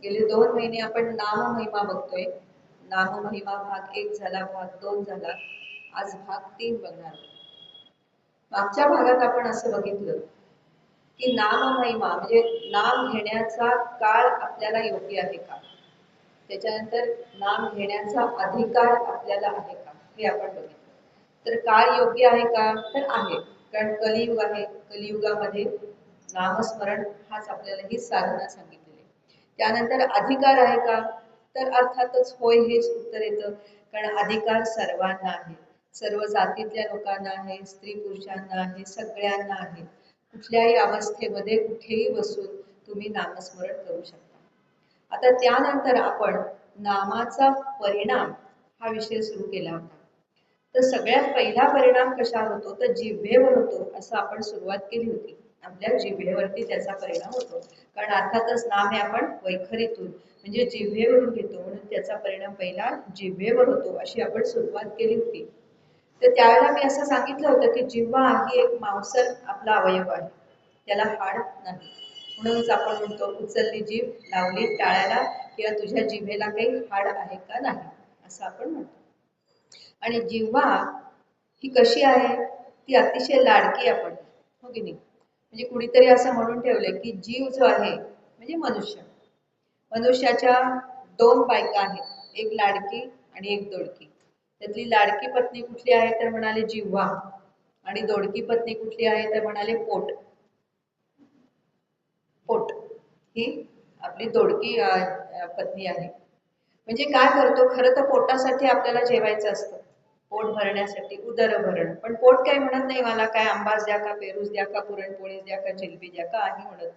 गेले 2 महिने आपण नाममहिमा बघतोय. नाममहिमा भाग 1 झाला, भाग 2 झाला, आज भाग 3 बघणार आहोत. मागच्या भागात आपण असं बघितलं की नाममहिमा म्हणजे नाम घेण्याचा काळ आपल्याला योग्य आहे का, त्याच्यानंतर नाम घेण्याचा अधिकार आपल्याला आहे का हे आपण बघितलं. तर काळ योग्य आहे का, तर आहे, कारण कलियुग आहे. कलियुगामध्ये नामस्मरण हाच आपल्याला ही साधना सांगितलेली आहे. त्यानंतर अधिकार आहे का, तर अर्थातच होय हेच उत्तर येतं, कारण अधिकार सर्वांना आहे. सर्व जातीतल्या लोकांना आहे, स्त्री पुरुषांना आहे, सगळ्यांना आहे. कुठल्याही अवस्थेमध्ये कुठेही बसून तुम्ही नामस्मरण करू शकता. आता त्यानंतर आपण नामाचा परिणाम हा विषय सुरू केला होता. तर सगळ्यात पहिला परिणाम कशावर होतो, तर जिभेवर होतो असं आपण सुरुवात केली होती. आपल्या जिभेवरती त्याचा परिणाम होतो, कारण अर्थातच नाम हे आपण वैखरीतून म्हणजे जिभेवरून घेतो, म्हणून त्याचा परिणाम पहिला जिभेवर होतो अशी आपण सुरुवात केली होती. तर त्यावेळेला मी असं सांगितलं होतं की जिव्हा ही एक मांसल आपला अवयव आहे, त्याला हाड नाही. म्हणूनच आपण म्हणतो उचलली जीभ लावली टाळ्याला, किंवा तुझ्या जिभेला काही हाड आहे का नाही असं आपण म्हणतो. आणि जिव्हा ही कशी आहे, ती अतिशय लाडकी आपण, हो की नाही. म्हणजे कुणीतरी असं म्हणून ठेवलंय की जीव जो आहे म्हणजे मनुष्य, मनुष्याच्या 2 बायका आहेत, एक लाडकी आणि एक दोडकी. त्यातली लाडकी पत्नी कुठली आहे, तर म्हणाले जिव्हा, आणि दोडकी पत्नी कुठली आहे, तर म्हणाले पोट. पोट ही आपली दोडकी पत्नी आहे. म्हणजे काय करतो, खरं तर पोटासाठी आपल्याला जेवायचं असतं, पोट भरण्यासाठी, उदरभरण. पण पोट काय म्हणत नाही मला काय आंबाच द्या का, पेरूस द्या का, पुरणपोळी द्या का, जिलबी द्या का, आहे म्हणत,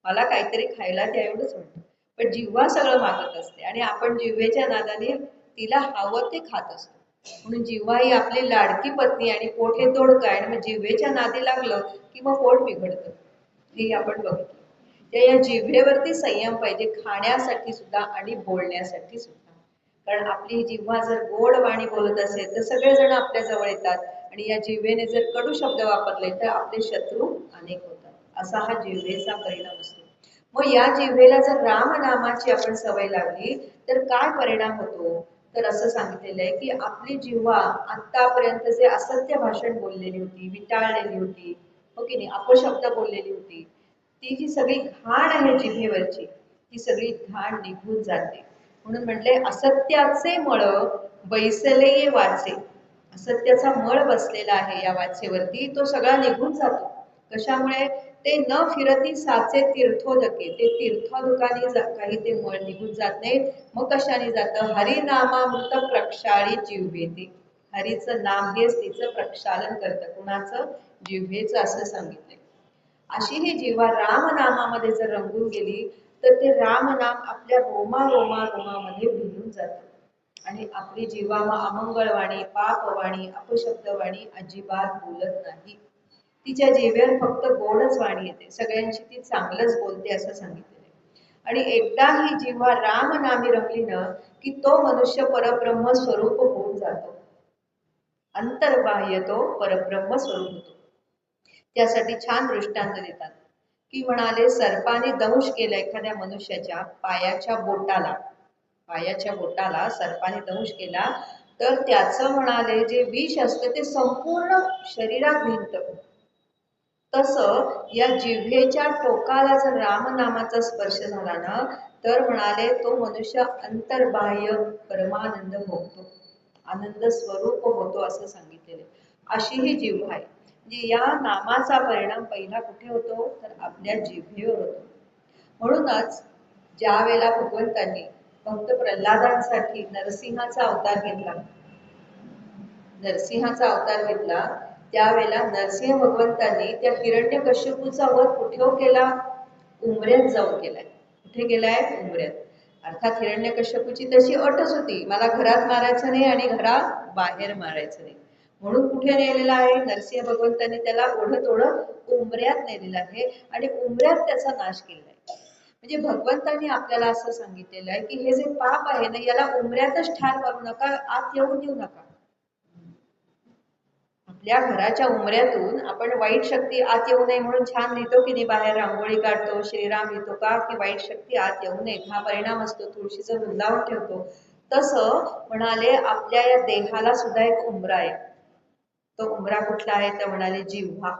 मला काहीतरी खायला द्या एवढंच म्हणतो. पण जिव्हा सगळं मागत असते आणि आपण जिव्हेच्या नादाने तिला हवं ते खात असतो. म्हणून जिव्हा ही आपली लाडकी पत्नी आणि पोट हे दोडकं आहे, आणि मग जिव्हेच्या नादी लागलं की मग पोट बिघडतं, हे आपण बघतो. या जिव्हेवरती संयम पाहिजे, खाण्यासाठी सुद्धा आणि बोलण्यासाठी सुद्धा. कारण आपली जिव्हा जर गोड वाणी बोलत असेल तर सगळेजण आपल्या जवळ येतात, आणि या जिव्हेने जर कडू शब्द वापरले तर आपले शत्रू अनेक होतात. असा हा जिव्हेचा परिणाम असतो. मग या जिव्हेला जर रामनामाची आपण सवय लावली तर काय परिणाम होतो, तर असं सांगितलेलं आहे की आपली जिव्हा आतापर्यंत जे असत्य भाषण बोललेली होती, विटाळलेली होती, हो की नाही, अपशब्द बोललेली होती, ती जी सगळी घाण आहे जिभेवरची, ती सगळी घाण निघून जाते. म्हणून म्हटले असत्याचे मळ बैसले ये वाचे. असत्याचा मळ बसलेला आहे या वाचेवरती, तो सगळा निघून जातो. कशामुळे, ते न फिरती साचे तीर्थोदके, ते तीर्थोदकाने काही ते मळ निघून जात नाही. मग कशाने जातं, हरिनामामृत प्रक्षाळी जिव्हेते. हरीचं नाम हेच तिचं प्रक्षालन करतं. कुणाचं, जिव्हेचं, असं सांगितलंय. अशी ही जिव्हा रामनामामध्ये जर रंगून गेली तर ते रामनाम आपल्या रोमामध्ये भिनून जातं, आणि आपली जिव्हा मग अमंगळवाणी, पापवाणी, अपशब्दवाणी अजिबात बोलत नाही. तिच्या जिभेवर फक्त गोडच वाणी येते, सगळ्यांशी ती चांगलंच बोलते असं सांगितलेलं आहे. आणि एकदा ही जिव्हा रामनामी रंगली ना की तो मनुष्य परब्रह्म स्वरूप होऊन जातो, अंतर्बाह्य तो परब्रह्म स्वरूप होतो. त्यासाठी छान दृष्टांत देतात की म्हणाले, सर्पाने दंश केला एखाद्या मनुष्याच्या पायाच्या बोटाला सर्पाने दंश केला तर त्याचं म्हणाले जे विष असतं ते संपूर्ण शरीरात भिनतं. तसं या जिव्हेच्या टोकाला जर रामनामाचा स्पर्श झाला ना तर म्हणाले तो मनुष्य अंतर्बाह्य परमानंद भोगतो, आनंद स्वरूप होतो असं सांगितलेले. अशी ही जिव्हा आहे. म्हणजे या नामाचा परिणाम पहिला कुठे होतो, तर आपल्या जिभेवर होतो. म्हणूनच ज्या वेळेला भगवंतांनी भक्त प्रल्हादांसाठी नरसिंहाचा अवतार घेतला, त्यावेळेला नरसिंह भगवंतांनी त्या हिरण्यकश्यपूचा वध कुठे केला, उमऱ्यात जाऊन केलाय. कुठे गेलाय, उमऱ्यात. अर्थात हिरण्यकश्यपूची तशी अटच होती, मला घरात मारायचं नाही आणि घरात बाहेर मारायचं नाही. म्हणून कुठे नेलेला आहे, नरसिंह भगवंतांनी त्याला ओढत उमऱ्यात नेलेला आहे, आणि उमऱ्यात त्याचा नाश केलाय. म्हणजे भगवंतांनी आपल्याला असं सांगितलेलं आहे की हे जे पाप आहे ना, याला उमऱ्यातच ठार मारू नका, आत येऊन देऊ नका. आपल्या घराच्या उंबऱ्यातून आपण वाईट शक्ती आत येऊ नये म्हणून छान लिहितो की नाही, बाहेर रांगोळी काढतो, श्रीराम लिहितो का, की वाईट शक्ती आत येऊ नये हा परिणाम असतो, तुळशीचं वृंदावन ठेवतो. तसं म्हणाले आपल्या या देहाला सुद्धा एक उंबरा आहे. तो उंबरा कुठला आहे तर म्हणाले जिव्हा.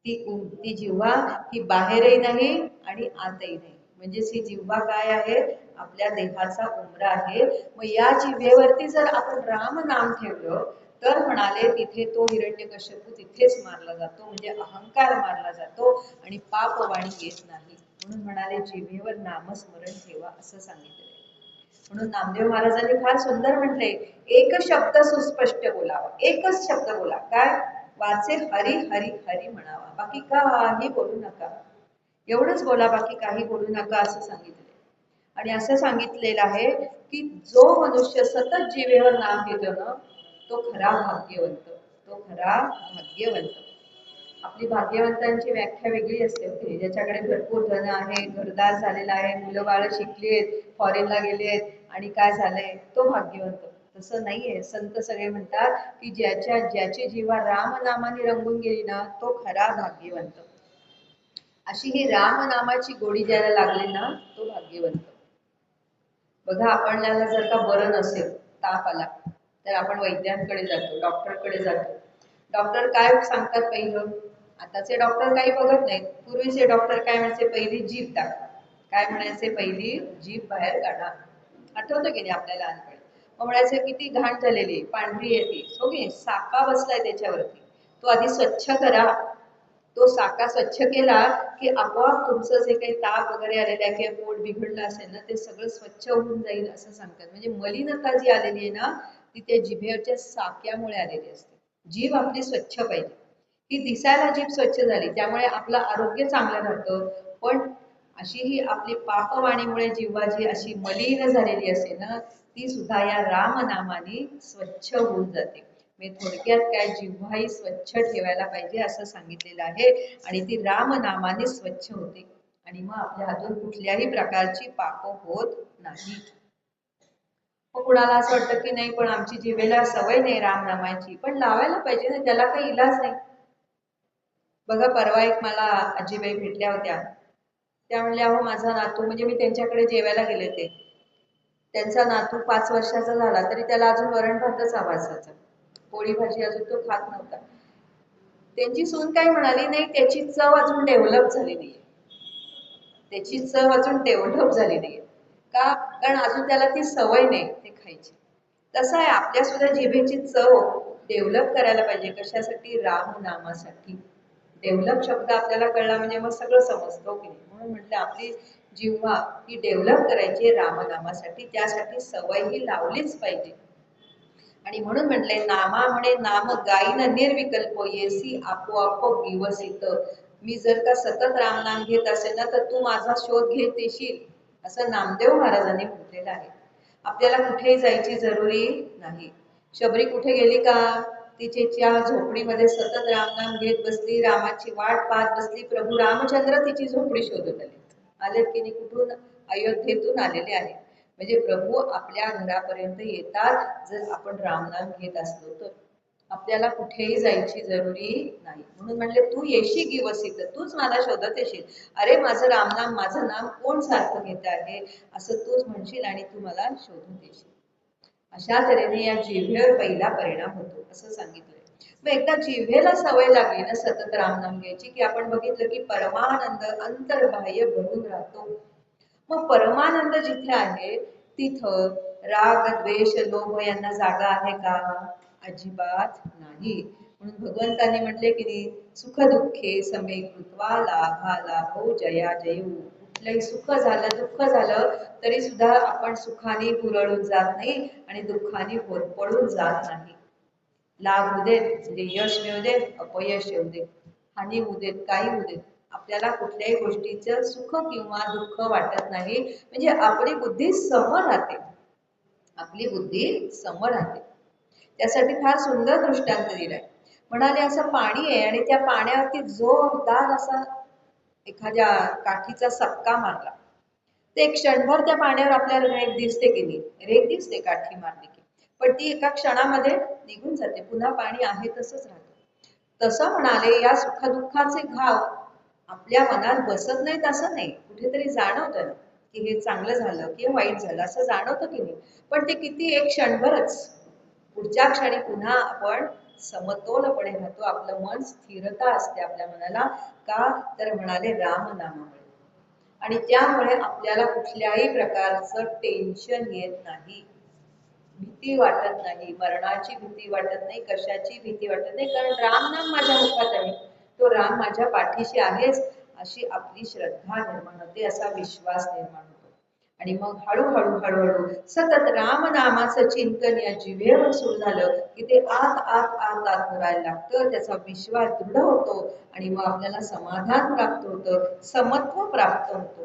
ती जिव्हा ही बाहेरही नाही आणि आतही नाही. म्हणजेच ही जिव्हा काय आहे, आपल्या देहाचा उंबरा आहे. मग या जिव्हेवरती जर आपण राम नाम ठेवलं तर म्हणाले तिथे तो हिरण्यकश्यपू तिथेच मारला जातो, म्हणजे अहंकार मारला जातो आणि पापवाणी येत नाही. म्हणून म्हणाले जिव्हेवर नामस्मरण ठेवा असं सांगितलं. म्हणून नामदेव महाराजांनी फार सुंदर म्हटले, एक शब्द सुस्पष्ट बोलावा, एकच शब्द बोला. काय? वाचे हरी हरी हरी म्हणावा, बाकी काही बोलू नका. एवढंच बोला, बाकी काही बोलू नका असं सांगितले. आणि असं सांगितलेलं आहे की जो मनुष्य सतत जिभेवर नाम घेतो ना तो खरा भाग्यवंत, तो खरा भाग्यवंत. आपली भाग्यवंतांची व्याख्या वेगळी असते की ज्याच्याकडे भरपूर धन आहे, घरदार झालेला आहे, मुलं बाळ शिकलीत, फॉरेनला गेलेत आणि काय झालंय तो भाग्यवंत. तसं नाहीये. संत सगळे म्हणतात की ज्याची जीवा राम नामाने रंगून गेली ना तो खरा भाग्यवंत. अशी ही राम नामाची गोडी ज्याला लागली ना तो भाग्यवंत. बघा आपल्याला जर का बरं नसेल, ताप आला तर आपण वैद्यांकडे जातो, डॉक्टरकडे जातो. डॉक्टर काय सांगतात पहिलं? आताचे डॉक्टर काही बघत नाहीत. पूर्वीचे डॉक्टर काय म्हणायचे? पहिली जीभ टाका. काय म्हणायचे? पहिली जीभ बाहेर काढा. आठवतं की नाही आपल्याला लहानपणी? मग म्हणायचे किती घाण झालेली, पांढरी येते, हो की साका बसलाय त्याच्यावरती, तो आधी स्वच्छ करा. तो साका स्वच्छ केला की आपोआप तुमचं जे काही ताप वगैरे आलेलं आहे किंवा पोट बिघडलं असेल ना ते सगळं स्वच्छ होऊन जाईल असं सांगतात. म्हणजे मलिनता जी आलेली आहे ना ती त्या जिभेवरच्या साक्यामुळे आलेली असते. जीभ आपली स्वच्छ पाहिजे. ही दिसायला जीभ स्वच्छ झाली त्यामुळे आपलं आरोग्य चांगलं राहतं, पण अशी ही आपली पापवाणीमुळे जिव्हा जी अशी मलिन झालेली असते ना ती सुद्धा या रामनामाने स्वच्छ होऊन जाते. मी थोडक्यात काय, जिव्हाही स्वच्छ ठेवायला पाहिजे असं सांगितलेलं आहे आणि ती रामनामाने स्वच्छ होते आणि मग आपल्या हातून कुठल्याही प्रकारची पाप होत नाही. मग कुणाला असं वाटतं की नाही पण आमची जिभेला सवय नाही रामनामाची, पण लावायला पाहिजे ना, त्याला काही इलाज नाही. बघा परवा एक मला आजीबाई भेटल्या होत्या. त्या म्हणल्या अहो माझा नातू, म्हणजे मी त्यांच्याकडे जेवायला गेले ते, त्यांचा नातू 5 वर्षाचा झाला तरी त्याला अजून वरण भातच आवाजाचा, पोळी भाजी अजून तो खात नव्हता. त्यांची सून काय म्हणाली, नाही त्याची चव अजून डेव्हलप झाली नाहीये, त्याची चव अजून डेव्हलप झाली नाहीये. का? कारण अजून त्याला ती सवय नाही ते खायची. तसं आहे आपल्या सुद्धा जिभेची चव डेव्हलप करायला पाहिजे. कशासाठी? रामनामासाठी. डेव्हलप शब्द आपल्याला कळला म्हणजे मग सगळं समजतो की नाही. म्हणून म्हटलं आपली जिव्हा ही डेव्हलप करायची रामनामासाठी, त्यासाठी सवय ही लावलीच पाहिजे. आणि म्हणून म्हटले नामा म्हणे नाम गाईन निर्विकल्प येसी आपोआप विवसित. मी जर का सतत रामनाम घेत असेल ना तर तू माझा शोध घेत येशील असं नामदेव महाराजांनी म्हटलेलं आहे. आपल्याला कुठेही जायची जरुरी नाही. शबरी कुठे गेली का? तिच्या झोपडीमध्ये सतत रामनाम घेत बसली, रामाची वाट पाहत बसली. प्रभू रामचंद्र तिची झोपडी शोधत आलेत की नाही, कुठून? अयोध्येतून आलेले आहेत. म्हणजे प्रभू आपल्या घरापर्यंत येतात जर आपण रामनाम घेत असलो तर. आपल्याला कुठेही जायची जरुरी नाही. म्हणून म्हणले तू येशी गिवसित, तूच मला शोधत येशील. अरे माझं रामनाम, माझं नाम कोण सारखं घेत आहे असं तूच म्हणशील आणि तू मला शोधून देशील. अशा तऱ्हेने या जिव्हेवर पहिला परिणाम होतो असं सांगितलंय. मग एकदा जिव्हेला सवय लागली ना सतत रामनाम घ्यायची की आपण बघितलं की परमानंद अंतर्बाह्य भरून राहतो. मग परमानंद जिथे आहे तिथं राग द्वेष लोभ यांना जागा आहे का? अजिबात नाही. म्हणून भगवंतांनी म्हटले की नाही, सुख दुःखे समे कृत्वा लाभा लाभो जया जयू. कुठलंही सुख झालं दुःख झालं तरी सुद्धा आपण सुखाने पुरळून जात नाही आणि दुःखाने होरपळून जात नाही. लाभ होऊ देत म्हणजे यश मिळू देत, अपयश येऊ देत, हानी होऊ देत, काही होऊ देत, आपल्याला कुठल्याही गोष्टीचं सुख किंवा दुःख वाटत नाही. म्हणजे आपली बुद्धी सम राहते, आपली बुद्धी सम राहते. त्यासाठी फार सुंदर दृष्टांत दिलाय. म्हणाले असं पाणी आहे आणि त्या पाण्यावरती जोरदार असा एखाद्या काठीचा सपका मारला ते क्षणभर त्या पाण्यावर आपल्याला रेख दिसते की नाही, रेख दिसते काठी मारली की, पण ती एका क्षणामध्ये निघून जाते, पुन्हा पाणी आहे तसंच राहतं. तसं म्हणाले या सुखदुःखाचे घाव आपल्या मनात बसत नाहीत असं नाही, कुठेतरी जाणवतं ना की हे चांगलं झालं किंवा वाईट झालं असं जाणवतं की नाही, पण ते किती एक क्षणभरच, पुढच्या क्षणी पुन्हा आपण समतोलपणे राहतो, आपलं मन स्थिरता असते आपल्या मनाला. का तर म्हणाले रामनामामुळे. आणि त्यामुळे आपल्याला कुठल्याही प्रकारचं टेन्शन येत नाही, भीती वाटत नाही, मरणाची भीती वाटत नाही, कशाची भीती वाटत नाही, कारण रामनाम माझ्या मुखात आहे, तो राम माझ्या पाठीशी आहेच, अशी आपली श्रद्धा निर्माण होते, असा विश्वास निर्माण होतो. आणि मग हळूहळू हळूहळू सतत रामनामाचं चिंतन या जिभेवर सुरू झालं की ते आत आत आत आत मुरायला लागतं, त्याचा विश्वास दृढ होतो आणि मग आपल्याला समाधान प्राप्त होतं, समत्व प्राप्त होतं.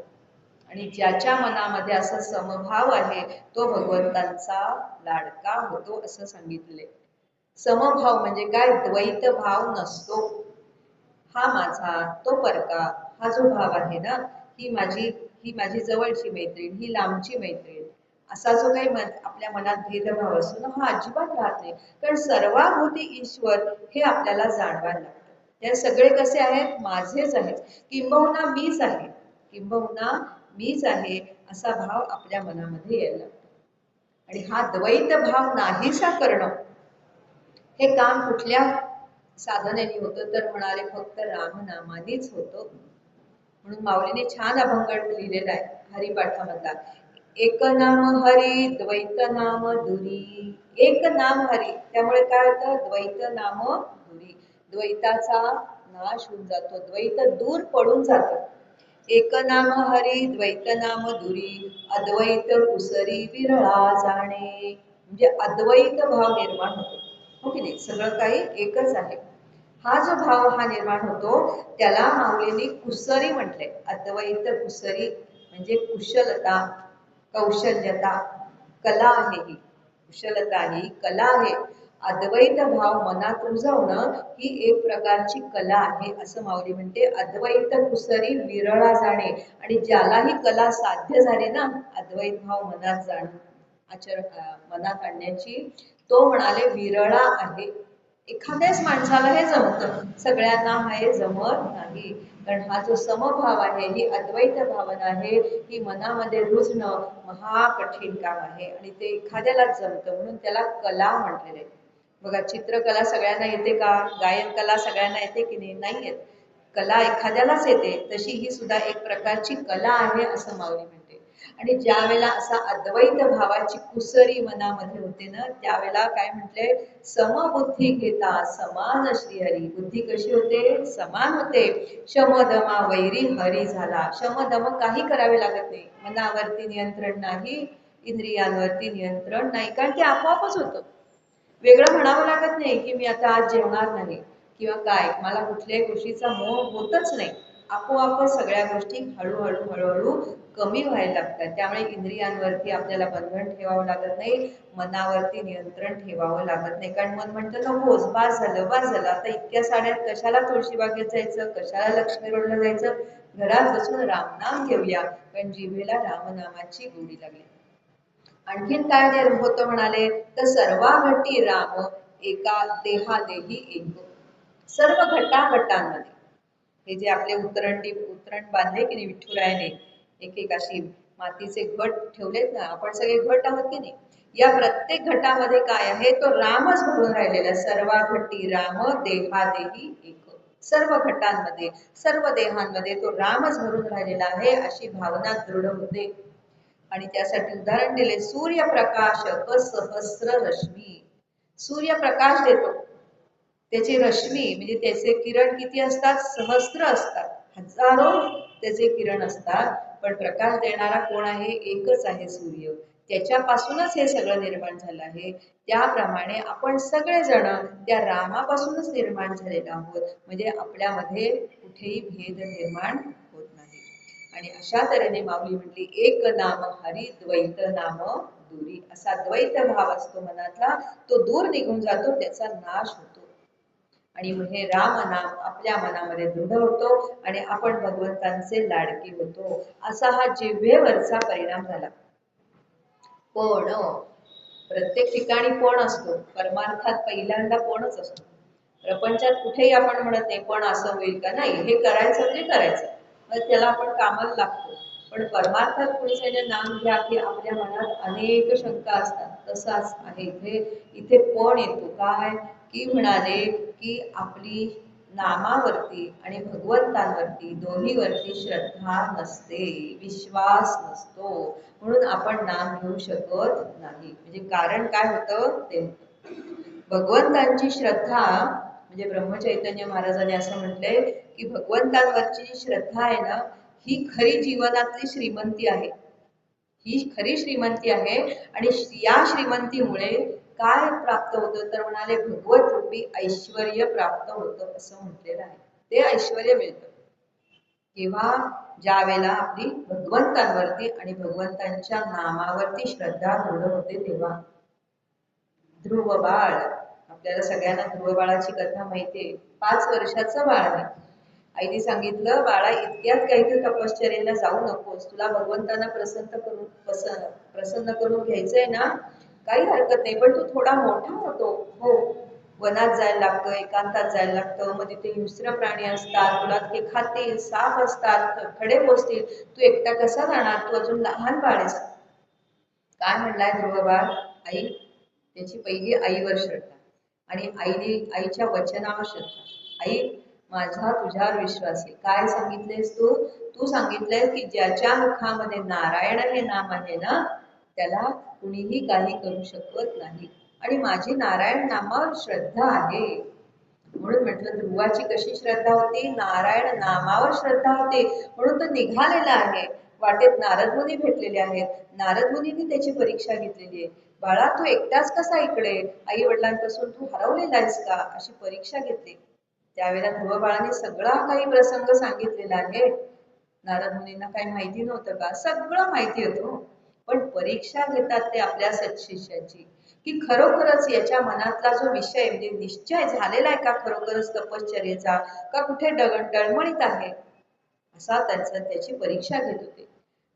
आणि ज्याच्या मनामध्ये असा समभाव आहे तो भगवंतांचा लाडका होतो असं सांगितले. समभाव म्हणजे काय? द्वैत भाव नसतो. हा माझा, तो परका, हा जो भाव आहे ना, ही माझी जवळची मैत्रीण, ही लांबची मैत्रीण, असा जो काही आपल्या मनात भेदभाव असतो ना, हा अजिबात राहत नाही. कारण सर्वाभूती ईश्वर हे आपल्याला जाणवायला लागतं. त्या सगळे कसे आहेत? माझेच आहेत, किंबहुना मीच आहे, किंबहुना मीच आहे, असा भाव आपल्या मनामध्ये यायला लागतो. आणि हा द्वैत भाव नाहीसा करणं हे काम कुठल्या साधनेने होतं? तर म्हणाले फक्त रामनामानेच होतं. म्हणून माऊलीने छान अभंग लिहिलेला आहे हरिपाठामधला. एक नाम हरी द्वैत नाम दुरी, एक नाम हरी, त्यामुळे काय होतं? द्वैत नाम दुरी, द्वैताचा नाश होऊन जातो, द्वैत दूर पडून जातं. एक नाम हरी द्वैत नाम दुरी, अद्वैत कुसरी विरळा जाणे, म्हणजे अद्वैत भाव निर्माण होतो, हो की नाही? सगळं काही एकच आहे, हा जो भाव हा निर्माण होतो त्याला माऊलींनी कुसरी म्हटले. अद्वैत कुसरी म्हणजे कुशलता, कौशल्यता, कला आहे, ही कुशलता, ही कला आहे. अद्वैत भाव मनात रुजवणं ही एक प्रकारची कला आहे असं माऊली म्हणते. अद्वैत कुसरी विरळा जाणे, आणि ज्याला ही कला साध्य झाली ना अद्वैत भाव मनात जाणं, मनात आणण्याची, तो म्हणाले विरळा आहे. एखाद्याच माणसाला हे जमतं, सगळ्यांना हे जमत नाही. कारण हा जो समभाव आहे, ही अद्वैत भावना आहे, ही मनामध्ये रुजणं महाकठीण काम आहे आणि ते एखाद्यालाच जमतं, म्हणून त्याला कला म्हटलेले. बघा, चित्रकला सगळ्यांना येते का? गायन कला सगळ्यांना येते की नाही? नाही येत. कला एखाद्यालाच येते, तशी ही सुद्धा एक प्रकारची कला आहे असं माऊली म्हणते. आणि ज्या वेळेला असा अद्वैत भावाची कुसरी मनामध्ये होते ना, त्यावेळेला काय म्हटले? समबुद्धी घेता समान श्रीहरी, बुद्धी कशी होते? समान होते. शमदमा वैरी हरी झाला, शमदम काही करावे लागत नाही, मनावरती नियंत्रण नाही, इंद्रियांवरती नियंत्रण नाही, कारण ते आपोआपच होतं. वेगळं म्हणावं लागत नाही की मी आता आज जेवणार नाही किंवा काय, मला कुठल्याही गोष्टीचा मोह होतच नाही, आपोआपच सगळ्या गोष्टी हळूहळू हळूहळू कमी व्हायला लागतात. त्यामुळे इंद्रियांवरती आपल्याला बंधन ठेवावं लागत नाही, मनावरती नियंत्रण ठेवावं लागत नाही. कारण मन म्हणतं नकोच, बास झालं बास झालं, आता इतक्या साड्यात कशाला तुळशीबागेत जायचं, कशाला लक्ष्मी रोडला जायचं, घरात बसून रामनाम घेऊया, कारण जिभेला रामनामाची गोडी लागली. आणखीन काय होतं म्हणाले? तर सर्वाघटी राम एका देहादेही एक, सर्व घटाघटांमध्ये, हे जे आपले उतरण बांधले की नाही विठुरायाने, एक एक अशी मातीचे घट ठेवलेत ना, आपण सगळे घट आहोत की नाही, या प्रत्येक घटामध्ये काय आहे? तो रामच भरून राहिलेला. सर्वाघटी राम देहादेही एक, सर्व घटांमध्ये सर्व देहांमध्ये तो रामच भरून राहिलेला आहे अशी भावना दृढ होते. आणि त्यासाठी उदाहरण दिले, सूर्यप्रकाश सहस्र रश्मी, सूर्यप्रकाश देतो, त्याची रश्मी म्हणजे त्याचे किरण किती असतात? सहस्र असतात, हजारो त्याचे किरण असतात, पण प्रकाश देणारा कोण आहे? एकच आहे, सूर्य. त्याच्यापासूनच हे सगळं निर्माण झालं आहे. त्याप्रमाणे आपण सगळेजण त्या रामापासूनच निर्माण झालेलो आहोत, म्हणजे आपल्यामध्ये कुठेही भेद निर्माण होत नाही. आणि अशा तऱ्हेने माऊली म्हटली, एक नाम हरी द्वैत नाम दुरी, असा द्वैत भाव असतो मनातला, तो दूर निघून जातो, त्याचा नाश होतो. आणि मग हे राम नाम आपल्या मनामध्ये दृढ होतो आणि आपण भगवंतांचे लाडके होतो, असा हा जिव्हेवरचा परिणाम झाला. पण प्रत्येक ठिकाणी पण असतो, परमार्थात पहिल्यांदा कोणच असतो, प्रपंचात कुठेही आपण म्हणत नाही पण असं होईल का, नाही, हे करायचं म्हणजे करायचं, मग त्याला आपण कामाला लागतो. पण परमार्थात कोणी सांगितलं नाम घ्या की आपल्या मनात अनेक शंका असतात, तसाच आहे इथे. इथे पण येतो काय की म्हणाले की आपली नामावरती आणि भगवंतांवरती दोन्हीवरती श्रद्धा नसते, विश्वास नसतो, म्हणून आपण नाम घेऊ शकत नाही. म्हणजे कारण काय होतं ते, भगवंतांची श्रद्धा म्हणजे ब्रह्मचैतन्य महाराजांनी असं म्हटलंय की भगवंतांवरची जी श्रद्धा आहे ना, ही खरी जीवनातली श्रीमंती आहे, ही खरी श्रीमंती आहे. आणि या श्रीमंतीमुळे काय प्राप्त होतं तर म्हणाले भगवत रूपी ऐश्वर्य प्राप्त होतं असं म्हटलेलं आहे. ते ऐश्वर्य मिळतं किंवा ज्या वेळेला आपली भगवंतांवरती आणि भगवंतांच्या नामावरती श्रद्धा दृढ होते तेव्हा. ध्रुव बाळ, आपल्याला सगळ्यांना ध्रुव बाळाची कथा माहितीये. 5 वर्षाचं बाळ आहे. आईने सांगितलं बाळा इतक्यात काही तू तपश्चर्येला जाऊ नकोस, तुला भगवंतांना प्रसन्न करून घ्यायचंय ना, काही हरकत नाही, पण तू थोडा मोठा होतो हो, वनात जायला लागतं, एकांतात जायला लागतं, मग तिथे हिंस्र प्राणी असतात, तुला ते खातील, साप असतात, खडे पोचतील, तू एकटा कसा जाणार, तू अजून लहान बाळ आहेस. काय म्हणलाय ध्रुव बाळ, आई, त्याची पहिली आईवर श्रद्धा आणि आईच्या वचनावर श्रद्धा. आई माझा तुझ्यावर विश्वास आहे. काय सांगितलेस तू, तू सांगितलंय की ज्याच्या मुखामध्ये नारायण हे नाम आहे ना, त्याला कुणीही काही करू शकत नाही, आणि माझी नारायण नामावर श्रद्धा आहे. म्हणून म्हटलं ध्रुवाची कशी श्रद्धा होती, नारायण नामावर श्रद्धा होती, म्हणून तो निघालेला आहे. वाटेत नारद मुनी भेटलेले आहेत, नारद मुनींनी त्याची परीक्षा घेतलेली आहे. बाळा तू एकटाच कसा इकडे, आई वडिलांपासून तू हरवलेला आहेस का, अशी परीक्षा घेतली. त्यावेळेला ध्रुव बाळाने सगळा काही प्रसंग सांगितलेला आहे. नारद मुनींना काही माहिती नव्हतं का, सगळं माहिती होतं, पण परीक्षा घेतात ते आपल्या सत्शिष्याची की खरोखरच याच्या मनातला जो विषय म्हणजे निश्चय झालेला आहे का खरोखरच तपश्चर्येचा, का कुठे डळमळीत आहे, असा त्याची परीक्षा घेत होते.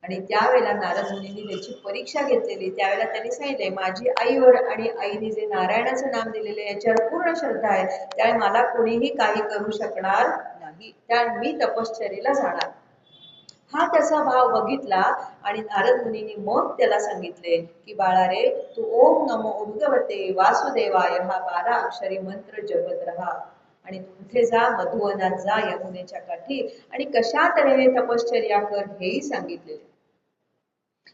आणि त्यावेळेला नारद मुनींनी त्याची परीक्षा घेतलेली. त्यावेळेला त्यांनी सांगितले माझी आईवर आणि आईने जे नारायणाचं नाम दिलेले याच्यावर पूर्ण श्रद्धा आहे, त्यामुळे मला कोणीही काही करू शकणार नाही, त्यामुळे मी तपश्चर्येला जाणार. हा त्याचा भाव बघितला आणि नारद मुनींनी मग त्याला सांगितले की बाळा रे, तू ओम नमो भगवते वासुदेवाय हा 12 अक्षरी मंत्र जपत राहा, आणि तू कुठे जा, मधुवनात जा यमुनेच्या काठी, आणि कशा तऱ्हेने तपश्चर्या कर हेही सांगितले.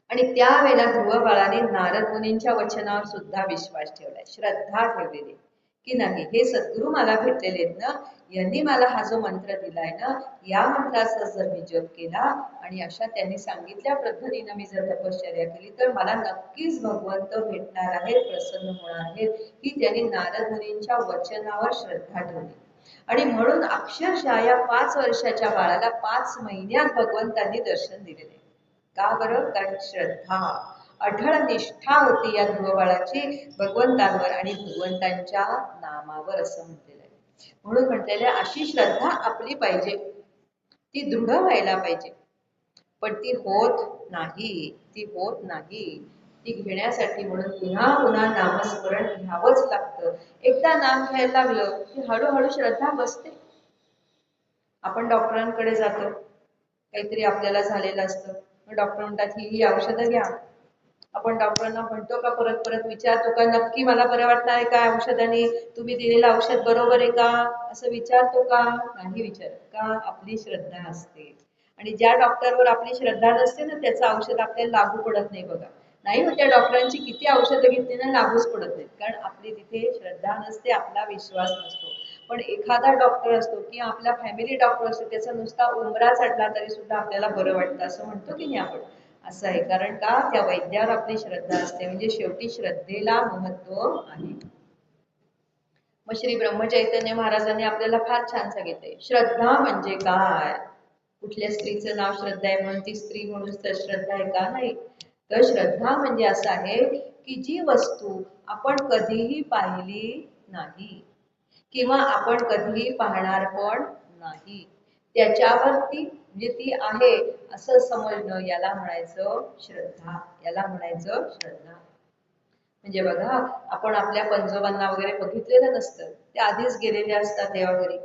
आणि त्यावेळेला ध्रुव बाळाने नारद मुनींच्या वचनावर सुद्धा विश्वास ठेवलाय, श्रद्धा ठेवलेली की नाही, हे सद्गुरू मला भेटलेले आहेत ना, यांनी मला हा जो मंत्र दिलाय ना, या मंत्राचा जर मी जप केला आणि अशा त्यांनी सांगितल्या पद्धतीनं मी जर तपश्चर्या केली तर मला नक्कीच भगवंत भेटणार आहेत, प्रसन्न होणार आहेत, ही त्यांनी नारद मुनींच्या वचनावर श्रद्धा ठेवली. आणि म्हणून अक्षरशः या 5 वर्षाच्या बाळाला 5 महिन्यात भगवंतांनी दर्शन दिलेले. का बरं, कारण श्रद्धा, अढळ निष्ठा होती या ध्रुव बाळाची भगवंतांवर आणि भगवंतांच्या नामावर, असं म्हटलेलं आहे. म्हणून म्हटलेलं आहे अशी श्रद्धा आपली पाहिजे, ती दृढ व्हायला पाहिजे, पण ती होत नाही, ती होत नाही. ती घेण्यासाठी म्हणून पुन्हा पुन्हा नामस्मरण घ्यावंच लागतं. एकदा नाम घ्यायला लागलं की हळूहळू श्रद्धा बसते. आपण डॉक्टरांकडे जातो, काहीतरी आपल्याला झालेलं असतं, मग डॉक्टर म्हणतात ही औषधं घ्या. आपण डॉक्टरांना म्हणतो का, परत परत विचारतो का नक्की मला बरं वाटणार आहे का औषधाने, तुम्ही दिलेलं औषध बरोबर आहे का, असं विचारतो का, नाही विचारत. का, आपली श्रद्धा असते. आणि ज्या डॉक्टरवर आपली श्रद्धा नसते ना, त्याचं औषध आपल्याला लागू पडत नाही बघा. नाही हो, त्या डॉक्टरांची किती औषधं घेतली ना, लागूच पडत नाहीत, कारण आपली तिथे श्रद्धा नसते, आपला विश्वास नसतो. पण एखादा डॉक्टर असतो की आपला फॅमिली डॉक्टर असतो, त्याचा नुसता उंबरा चढला तरी सुद्धा आपल्याला बरं वाटतं, असं म्हणतो की नाही आपण, असं आहे. कारण का, त्या वैद्यावर आपली श्रद्धा असते. म्हणजे शेवटी श्रद्धेला महत्व आहे. मग श्री ब्रह्मचैतन्य महाराजांनी आपल्याला फार छान सांगितलंय, श्रद्धा म्हणजे काय. कुठल्या स्त्रीचं नाव श्रद्धा आहे म्हणून ती स्त्री म्हणून तर श्रद्धा आहे का, नाही. तर श्रद्धा म्हणजे असं आहे की जी वस्तू आपण कधीही पाहिली नाही किंवा आपण कधीही पाहणार पण नाही, त्याच्यावरती म्हणजे ती आहे असं समजणं, याला म्हणायचं श्रद्धा, याला म्हणायचं श्रद्धा. म्हणजे बघा, आपण आपल्या पंजोबांना वगैरे बघितलेलं नसतं, ते आधीच गेलेले असतात देवाघरी.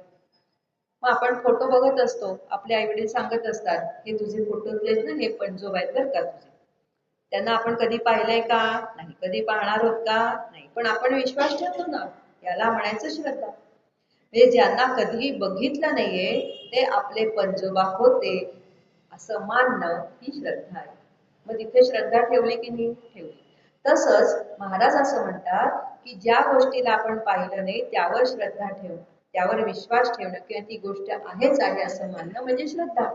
मग आपण फोटो बघत असतो, आपले आई वडील सांगत असतात, हे तुझे फोटोतले ना, हे पंजोबा आहेत बरं का तुझे. त्यांना आपण कधी पाहिलंय का? नाही. कधी पाहणार आहोत का? नाही. पण आपण विश्वास ठेवतो ना, याला म्हणायचं श्रद्धा. म्हणजे ज्यांना कधीही बघितलं नाहीये, ते आपले पंजोबा होते असं मानणं ही श्रद्धा आहे. मग तिथे श्रद्धा ठेवली की नाही? ठेवली. तसंच महाराज असं म्हणतात, की ज्या गोष्टीला आपण पाहिलं नाही त्यावर श्रद्धा ठेवणं, त्यावर विश्वास ठेवणं किंवा ती गोष्ट आहेच आहे असं मानणं म्हणजे श्रद्धा.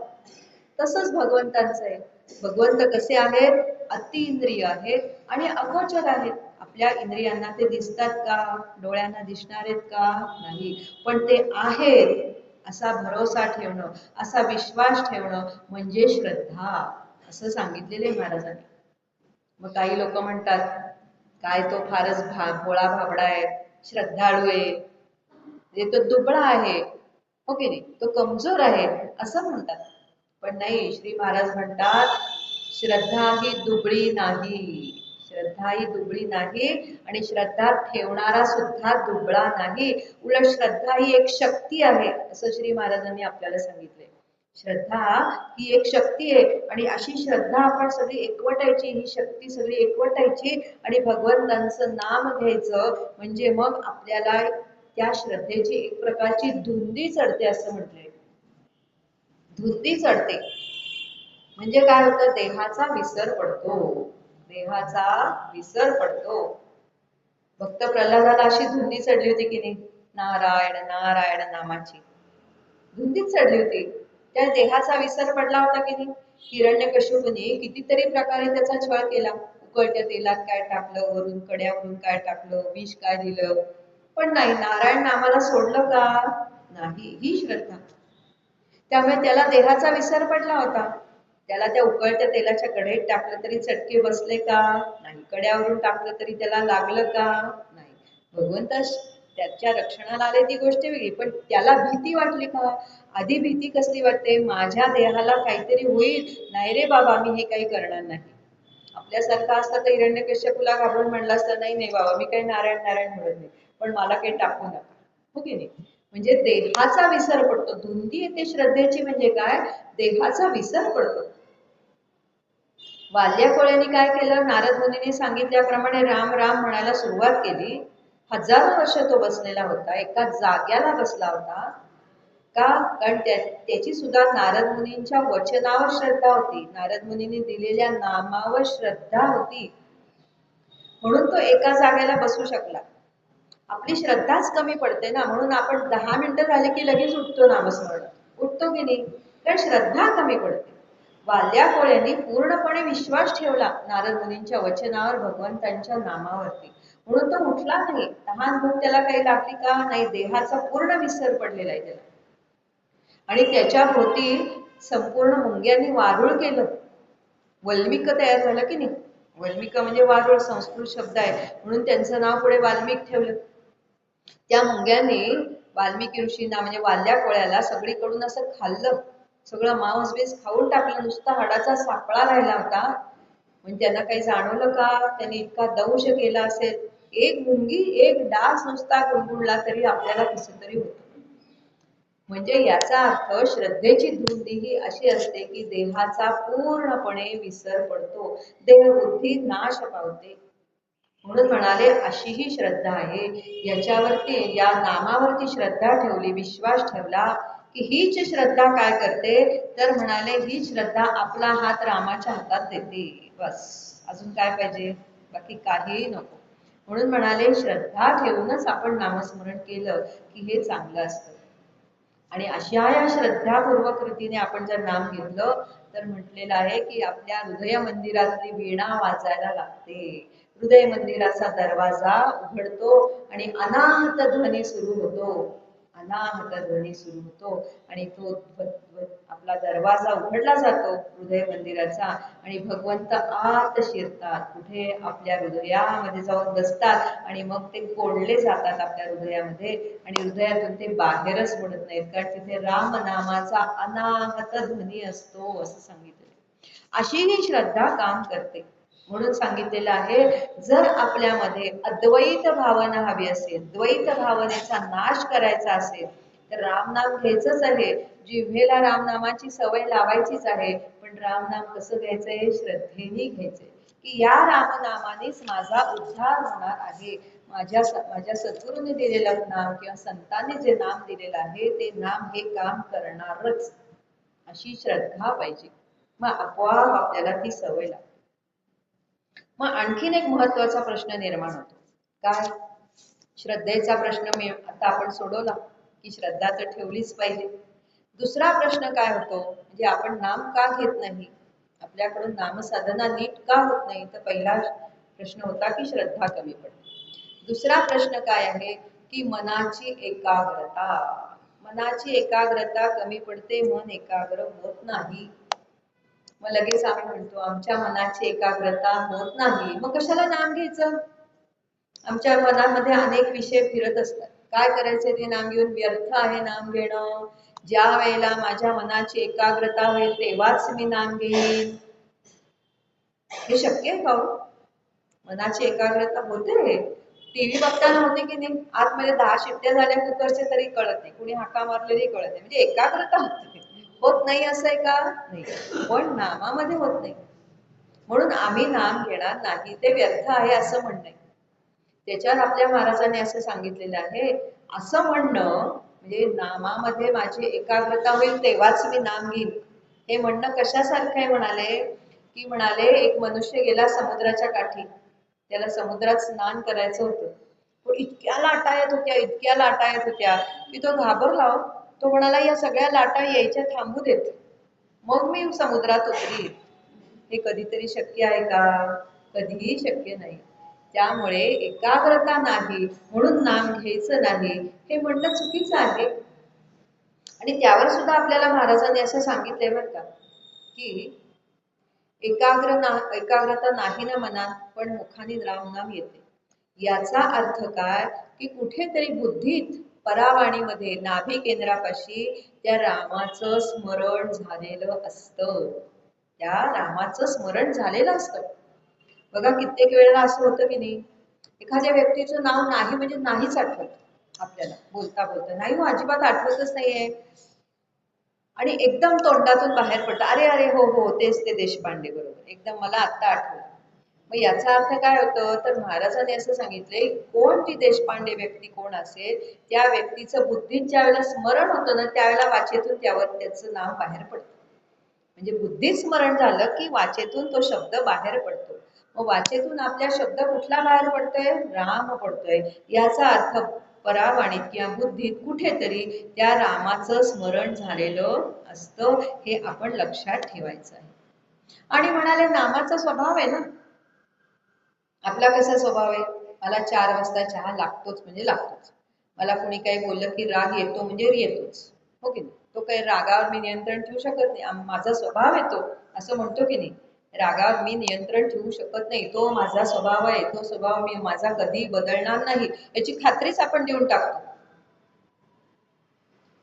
तसंच भगवंतांचं आहे. भगवंत कसे आहेत? अति इंद्रिय आहेत आणि अगोचर आहेत. आपल्या इंद्रियांना ते दिसतात का? डोळ्यांना दिसणार आहेत का? नाही. पण ते आहेत असा भरोसा ठेवणं, असा विश्वास ठेवणं म्हणजे श्रद्धा, असं सांगितलेले महाराजांनी. मग काही लोक म्हणतात, काय तो फारच भोळा भाबडा आहे, श्रद्धाळू आहे, म्हणजे तो दुबळा आहे, हो की नाही, तो कमजोर आहे, असं म्हणतात. पण नाही, श्री महाराज म्हणतात, श्रद्धा ही दुबळी नाही, श्रद्धा ही दुबळी नाही आणि श्रद्धा ठेवणारा सुद्धा दुबळा नाही. उलट श्रद्धा ही एक शक्ती आहे असं श्री महाराजांनी आपल्याला सांगितले. श्रद्धा ही एक शक्ती आहे आणि अशी श्रद्धा आपण सगळी एकवटायची, ही शक्ती सगळी एकवटायची आणि भगवंतांचं नाम घ्यायचं. म्हणजे मग आपल्याला त्या श्रद्धेची एक प्रकारची धुंदी चढते असं म्हटलंय. धुंदी चढते म्हणजे काय होतं? देहाचा विसर पडतो, देहाचा विसर पडतो. भक्त प्रल्हादाला अशी धुंदी चढली होती की नाही, नारायण नारायण नामाची धुंदीच चढली होती. त्या देहाचा विसर पडला होता की नाही. हिरण्यकश्यपूने कितीतरी प्रकारे त्याचा छळ केला. उकळत्या तेलात काय टाकलं, वरून कड्यावरून काय टाकलं, विष काय दिलं, पण नाही, नारायण नामाला सोडलं का? नाही. ही श्रद्धा. त्यामुळे त्याला देहाचा विसर पडला होता. त्याला त्या उकळत्या तेलाच्या कढईत टाकलं तरी चटके बसले का? नाही. कड्यावरून टाकलं तरी त्याला लागलं का? नाही. भगवंत त्याच्या रक्षणाला आले ती गोष्ट वेगळी, पण त्याला भीती वाटली का? आधी भीती कसली वाटते? माझ्या देहाला काहीतरी होईल, नाही रे बाबा मी हे काही करणार नाही. आपल्यासारखं असतं तर हिरण्यकश्यपूला घाबरून म्हणलं असतं, नाही नाही बाबा मी काही नारायण नारायण म्हणत नाही, पण मला काही टाकू नका, हो की नाही. म्हणजे देहाचा विसर पडतो. धुंदी येते श्रद्धेची म्हणजे काय? देहाचा विसर पडतो. वाल्याकोळ्यांनी काय केलं? नारद मुनींनी सांगितल्याप्रमाणे राम राम म्हणायला सुरुवात केली. हजारो वर्ष तो बसलेला होता, एका जाग्याला बसला होता का? कारण त्याची सुद्धा नारद मुनींच्या वचनावर श्रद्धा होती, नारद मुनींनी दिलेल्या नामावर श्रद्धा होती, म्हणून तो एका जागेला बसू शकला. आपली श्रद्धाच कमी पडते ना, म्हणून आपण 10 मिनिटं झाली की लगेच उठतो नामस्मरण, उठतो की नाही, कारण श्रद्धा कमी पडते. वाल्या कोळ्यांनी पूर्णपणे विश्वास ठेवला नारद मुनींच्या वचनावर, भगवंतांच्या नामावरती, म्हणून तो उठला नाही. तहान भूक त्याला काही लागली का? नाही. देहाचा पूर्ण विसर पडलेला आहे त्याला. आणि त्याच्या भोवती संपूर्ण मुंग्यांनी वारुळ केलं. वल्मिक तयार झालं की नाही. वल्मिक म्हणजे वारुळ, संस्कृत शब्द आहे, म्हणून त्यांचं नाव पुढे वाल्मिक ठेवलं. त्या मुंग्यांनी वाल्मिकी ऋषींना म्हणजे वाल्या कोळ्याला सगळीकडून असं खाल्लं, सगळं मांस बीस खाऊन टाकलं, नुसता हाडाचा सापळा राहिला होता. म्हणजे त्यांना काही जाणवलं का? त्यांनी इतका दंश केला असेल. एक मुंगी, एक डास नुसता गुणगुणला तरी आपल्याला कसं तरी होतं. म्हणजे याचा अर्थ श्रद्धेची धुंदी ही अशी असते की देहाचा पूर्णपणे विसर पडतो, देहबुद्धी नाश पावते. म्हणून म्हणाले अशी ही श्रद्धा आहे. याच्यावरती, या नामावरती श्रद्धा ठेवली, विश्वास ठेवला की हीच श्रद्धा काय करते? तर म्हणाले ही श्रद्धा आपला हात रामाच्या हातात देते, बस. अजून काय पाहिजे? बाकी काही नको. म्हणून म्हणाले श्रद्धा ठेवूनच आपण नामस्मरण केलं की हे चांगलं असतं. आणि अशा या श्रद्धापूर्वक रीतीने आपण जर नाम घेतलं तर म्हटलेलं आहे की आपल्या हृदय मंदिरातली वीणा वाजायला लागते, हृदय मंदिराचा दरवाजा उघडतो आणि अनाहत ध्वनी सुरू होतो, अनाहत ध्वनी सुरू होतो आणि तो आपला दरवाजा उघडला जातो हृदय मंदिराचा आणि भगवंत आत शिरतात, कुठे? आपल्या हृदयामध्ये जाऊन बसतात आणि मग ते कोंडले जातात आपल्या हृदयामध्ये आणि हृदयातून ते बाहेरच पडत नाहीत, कारण तिथे राम नामाचा अनाहत ध्वनी असतो असं सांगितलं. अशी ही श्रद्धा काम करते. म्हणून सांगितलेलं आहे, जर आपल्यामध्ये अद्वैत भावना हवी असेल, द्वैत भावनेचा नाश करायचा असेल, तर रामनाम घ्यायचंच आहे. जिव्हेला रामनामाची सवय लावायचीच आहे. पण रामनाम कसं घ्यायचंय? श्रद्धेने घ्यायचंय, की या रामनामानेच माझा उद्धार होणार आहे. माझ्या सद्गुरूने दिलेलं नाम किंवा संतांनी जे नाम दिलेलं आहे ते नाम हे काम करणारच, अशी श्रद्धा पाहिजे. मग आपोआप आपल्याला ती सवय लागते. मग आणखीन एक महत्वाचा प्रश्न निर्माण होतो. काय? श्रद्धेचा प्रश्न मी आता आपण सोडवला, की श्रद्धा तर ठेवलीच पाहिजे. दुसरा प्रश्न काय होतो, म्हणजे आपण नाम का घेत नाही, आपल्याकडून नामसाधना नीट का होत नाही? तर पहिला प्रश्न होता की श्रद्धा कमी पडते. दुसरा प्रश्न काय आहे, की मनाची एकाग्रता. मनाची एकाग्रता कमी पडते, मन एकाग्र होत नाही. मग लगेच आम्ही म्हणतो आमच्या मनाची एकाग्रता होत नाही, मग कशाला नाम घ्यायचं? आमच्या मनामध्ये अनेक विषय फिरत असतात. काय करायचे ते नाम घेऊन? व्यर्थ आहे नाम घेणं. ज्या वेळेला माझ्या मनाची एकाग्रता होईल तेव्हाच मी नाम घेईन. हे शक्य आहे का? मनाची एकाग्रता होते. टीव्ही बघताना होते की नाही? आतमध्ये 10 शिट्ट्या झाल्या कुकरचे तरी कळत नाही, कुणी हाका मारलेली कळत नाही, म्हणजे एकाग्रता होत नाही असं आहे का? नाही. पण नामामध्ये होत नाही, म्हणून आम्ही नाम घेणार नाही, ते व्यर्थ आहे असं म्हणणं. त्याच्यावर आपल्या महाराजांनी असं सांगितलेलं आहे, असं म्हणणं म्हणजे नामामध्ये माझी एकाग्रता होईल तेव्हाच मी नाम घेईन, हे म्हणणं कशासारखं आहे म्हणाले, की म्हणाले एक मनुष्य गेला समुद्राच्या काठी, त्याला समुद्रात स्नान करायचं होतं, पण इतक्या लाटा येत होत्या, इतक्या लाटा येत होत्या की तो घाबरला. तो म्हणाला या सगळ्या लाटा यायच्या थांबू देत, मग मी समुद्रात उतरीन. हे कधीतरी शक्य आहे का? कधीही शक्य नाही. त्यामुळे एकाग्रता नाही म्हणून नाम घ्यायचं नाही, हे म्हणणं चुकीचं आहे. आणि त्यावर सुद्धा आपल्याला महाराजांनी असं सांगितलंय बरं का, की एकाग्रता नाही ना मनात, पण मुखाने रामनाम येते. याचा अर्थ काय, की कुठेतरी बुद्धीत परावाणीमध्ये नाभी केंद्रापाशी त्या रामाचं स्मरण झालेलं असतं. त्या रामाचं स्मरण झालेलं असतं. बघा कित्येक वेळेला असं होतं की नाही, एखाद्या व्यक्तीचं नाव नाही म्हणजे नाहीच आठवत आपल्याला, बोलता बोलता नाही हो, अजिबात आठवतच नाहीये, आणि एकदम तोंडातून बाहेर पडतं, अरे अरे हो हो तेच ते देशपांडे, बरोबर, एकदम मला आत्ता आठवलं. मग याचा अर्थ काय होतं, तर महाराजांनी असं सांगितलंय, कोण ती देशपांडे व्यक्ती कोण असेल, त्या व्यक्तीचं बुद्धीत ज्या वेळेला स्मरण होतं ना, त्यावेळेला वाचेतून त्यावर त्याचं नाव बाहेर पडतं. म्हणजे बुद्धीत स्मरण झालं की वाचेतून तो शब्द बाहेर पडतो. मग वाचेतून आपल्या शब्द कुठला बाहेर पडतोय? राम पडतोय. याचा अर्थ परावाणीत किंवा बुद्धीत कुठेतरी त्या रामाचं स्मरण झालेलं असतं, हे आपण लक्षात ठेवायचं आहे. आणि म्हणाले नामाचा स्वभाव आहे ना, आपला कसा स्वभाव आहे, मला 4 वाजता चहा लागतोच म्हणजे लागतोच, मला कुणी काही बोललं की राग येतो म्हणजे येतोच, हो की नाही? तो काही रागावर मी नियंत्रण ठेवू शकत नाही, माझा स्वभाव येतो असं म्हणतो की नाही, रागावर मी नियंत्रण ठेवू शकत नाही, तो माझा स्वभाव आहे, तो स्वभाव मी माझा कधी बदलणार नाही, याची खात्रीच आपण देऊन टाकतो.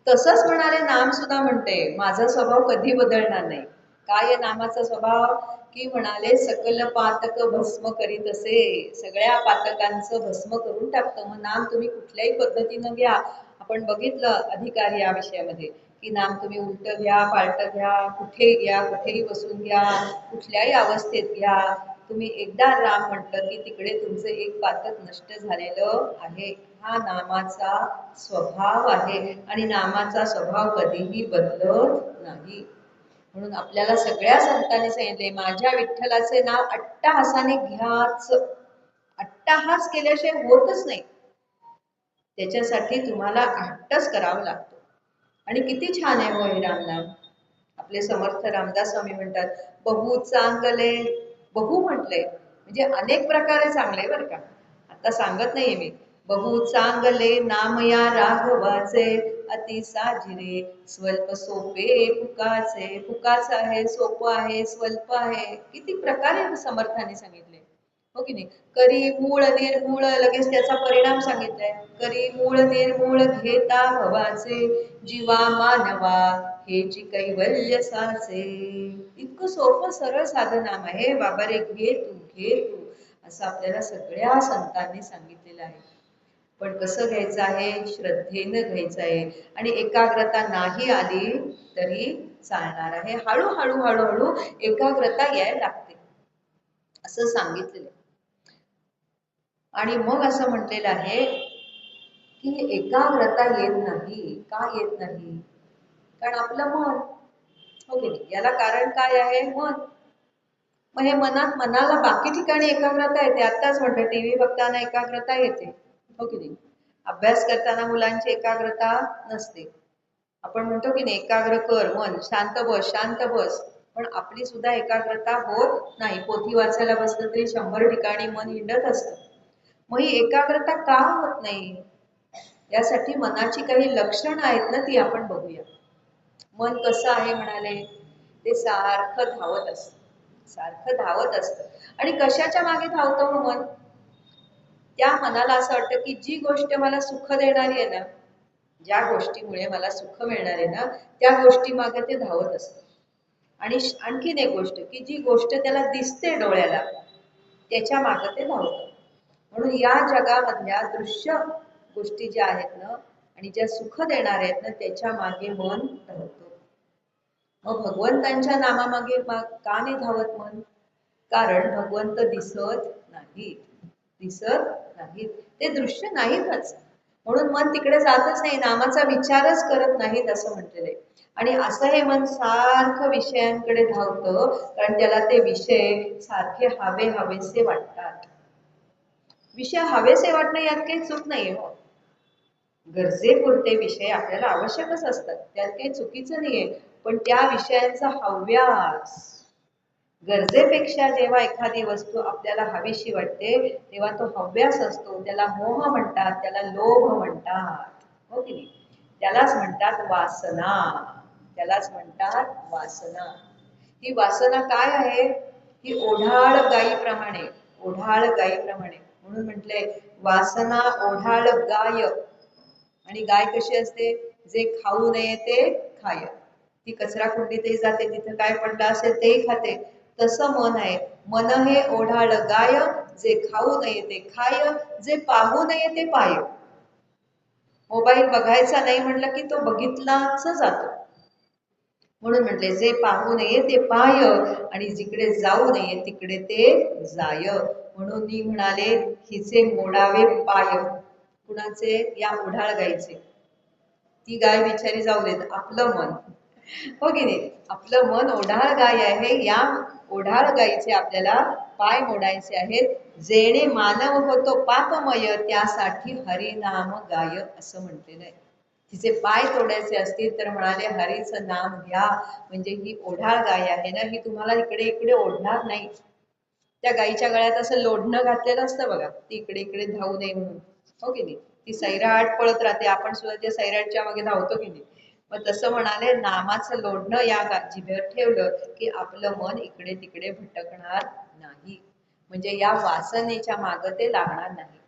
तसंच म्हणाले नाम सुद्धा म्हणते माझा स्वभाव कधी बदलणार नाही. काय आहे नामाचा स्वभाव, की म्हणाले सकल पातक भस्म करीत असे, सगळ्या पातकांचं भस्म करून टाकतं. मग नाम तुम्ही कुठल्याही पद्धतीनं घ्या, आपण बघितलं अधिकारी या विषयामध्ये, की नाम तुम्ही उलट घ्या, पालट घ्या, कुठेही घ्या, कुठेही बसून घ्या, कुठल्याही अवस्थेत घ्या, तुम्ही एकदा राम म्हटलं की तिकडे तुमचं एक पातक नष्ट झालेलं आहे. हा नामाचा स्वभाव आहे आणि नामाचा स्वभाव कधीही बदलत नाही. म्हणून आपल्याला सगळ्या संतांनी सांगितले, माझ्या विठ्ठलाचे नाव अट्टहासाने घ्याच, अट्टहास केल्याशिवाय होतच नाही, त्याच्यासाठी तुम्हाला हट्टच करावा लागतो. आणि किती छान आहे हो हे रामनाम. आपले समर्थ रामदास स्वामी म्हणतात, बहु चांगले, बहु म्हटले म्हणजे अनेक प्रकारे चांगले बरं का, आता सांगत नाहीये मी. बहु चांगले नाम या राघवाचे, अति साजिरे स्वल्प सोपे पुकाचे. पुकाच आहे, सोपं आहे, स्वल्प आहे, किती प्रकारे समर्थाने सांगितले, हो की नाही? करी मूळ निर्मूळ, लगेच त्याचा परिणाम सांगितलाय, करी मूळ निर्मूळ घेता भवाचे, जीवा मानवा हेची कैवल्य साचे. इतकं सोपं सरळ साधं नाम आहे. बाबा रे, घे तू घे तू, असं आपल्याला सगळ्या संतांनी सांगितलेलं आहे. पण कसं घ्यायचं आहे? श्रद्धेनं घ्यायचं आहे. आणि एकाग्रता नाही आली तरी चालणार आहे. हळूहळू हळूहळू एकाग्रता यायला लागते असं सांगितलेलं. आणि मग असं म्हटलेलं आहे की एकाग्रता येत नाही. का येत नाही? कारण आपलं मन, हो की नाही? याला कारण काय आहे? मन. मग हे मनाला बाकी ठिकाणी एकाग्रता येते. आत्ताच म्हटलं टीव्ही बघताना एकाग्रता येते, हो की नाही? अभ्यास करताना मुलांची एकाग्रता नसते. आपण म्हणतो की नाही एकाग्र कर मन, शांत बस शांत बस, पण आपली सुद्धा एकाग्रता होत नाही. पोथी वाचायला बसलं तरी 100 ठिकाणी मन हिंडत असतं. मग ही एकाग्रता का होत नाही? यासाठी मनाची काही लक्षणं आहेत ना, ती आपण बघूया. मन कसं आहे म्हणाले? ते सारखं धावत असतं, सारखं धावत असतं. आणि कशाच्या मागे धावतं हो मन? त्या मनाला असं वाटतं की जी गोष्ट मला सुख देणारी आहे ना, ज्या गोष्टीमुळे मला सुख मिळणार आहे ना, त्या गोष्टी मागे ते धावत असतं. आणि आणखीन एक गोष्ट की जी गोष्ट त्याला दिसते डोळ्याला, त्याच्या मागे ते धावतं. म्हणून या जगामधल्या दृश्य गोष्टी ज्या आहेत ना आणि ज्या सुख देणार आहेत ना, त्याच्या मागे मन धावतं. मग भगवंतांच्या नामामागे का नाही धावत मन? कारण भगवंत दिसत नाहीत, दिसत नाहीत, ते दृश्य नाहीतच. म्हणून मन तिकडे जातच नाही, नामाचा विचारच करत नाहीत असं म्हटलेलं आहे. आणि असं हे मन सारखं विषयांकडे धावतं, कारण त्याला ते विषय सारखे हवे हवेसे वाटतात. विषय हवेसे वाटणं यात काही चूक नाहीये हो. गरजेपुरते विषय आपल्याला आवश्यकच असतात, त्यात काही चुकीचं नाहीये. पण त्या विषयांचा हव्यास, गरजेपेक्षा जेव्हा एखादी वस्तू आपल्याला हवीशी वाटते तेव्हा तो हव्यास असतो, त्याला मोह म्हणतात, त्याला लोभ म्हणतात, हो की नाही? त्यालाच म्हणतात वासना, त्यालाच म्हणतात वासना. ही वासना काय आहे? ही ओढाळ गायीप्रमाणे, ओढाळ गायीप्रमाणे. म्हणून म्हटलंय वासना ओढाळ गाय. आणि गाय कशी असते? जे खाऊ नये ते खाय. ती कचरा कुंडीतही जाते, तिथं काय पडलं असेल तेही खाते. तसं मन आहे. मन हे ओढाळ गाय, जे खाऊ नये ते खाय, जे पाहू नये ते पाय. मोबाईल बघायचा नाही म्हटलं की तो बघितलाच जातो. म्हणून म्हटले जे पाहू नये ते पाय आणि जिकडे जाऊ नये तिकडे ते जाय. म्हणून मी म्हणाले हिचे मोडावे पाय. कुणाचे? या ओढाळ गायचे. ती गाय बिचारी जाऊ देत, आपलं मन, हो की नाही? आपलं मन ओढाळ गाय आहे. या ओढाळ गायीचे आपल्याला पाय मोडायचे आहेत. जेणे मानव होतो पापमय, त्यासाठी हरिनाम गाय असं म्हटलेलं आहे. तिचे पाय तोडायचे असतील तर म्हणाले हरीचं नाम घ्या. म्हणजे ही ओढाळ गाय आहे ना, ही तुम्हाला इकडे इकडे ओढणार नाही. त्या गायीच्या गळ्यात असं लोढणं घातलेलं असतं बघा, ती इकडे इकडे धावू नये म्हणून, हो की नाही? ती सैराट पळत राहते, आपण सुद्धा त्या सैराटच्या मागे धावतो की नाही? मग तसं म्हणाले नामाचं लोढणं या जिभेवर ठेवलं की आपलं मन इकडे तिकडे भटकणार नाही. म्हणजे या वासनेच्या मागे ते लागणार नाही.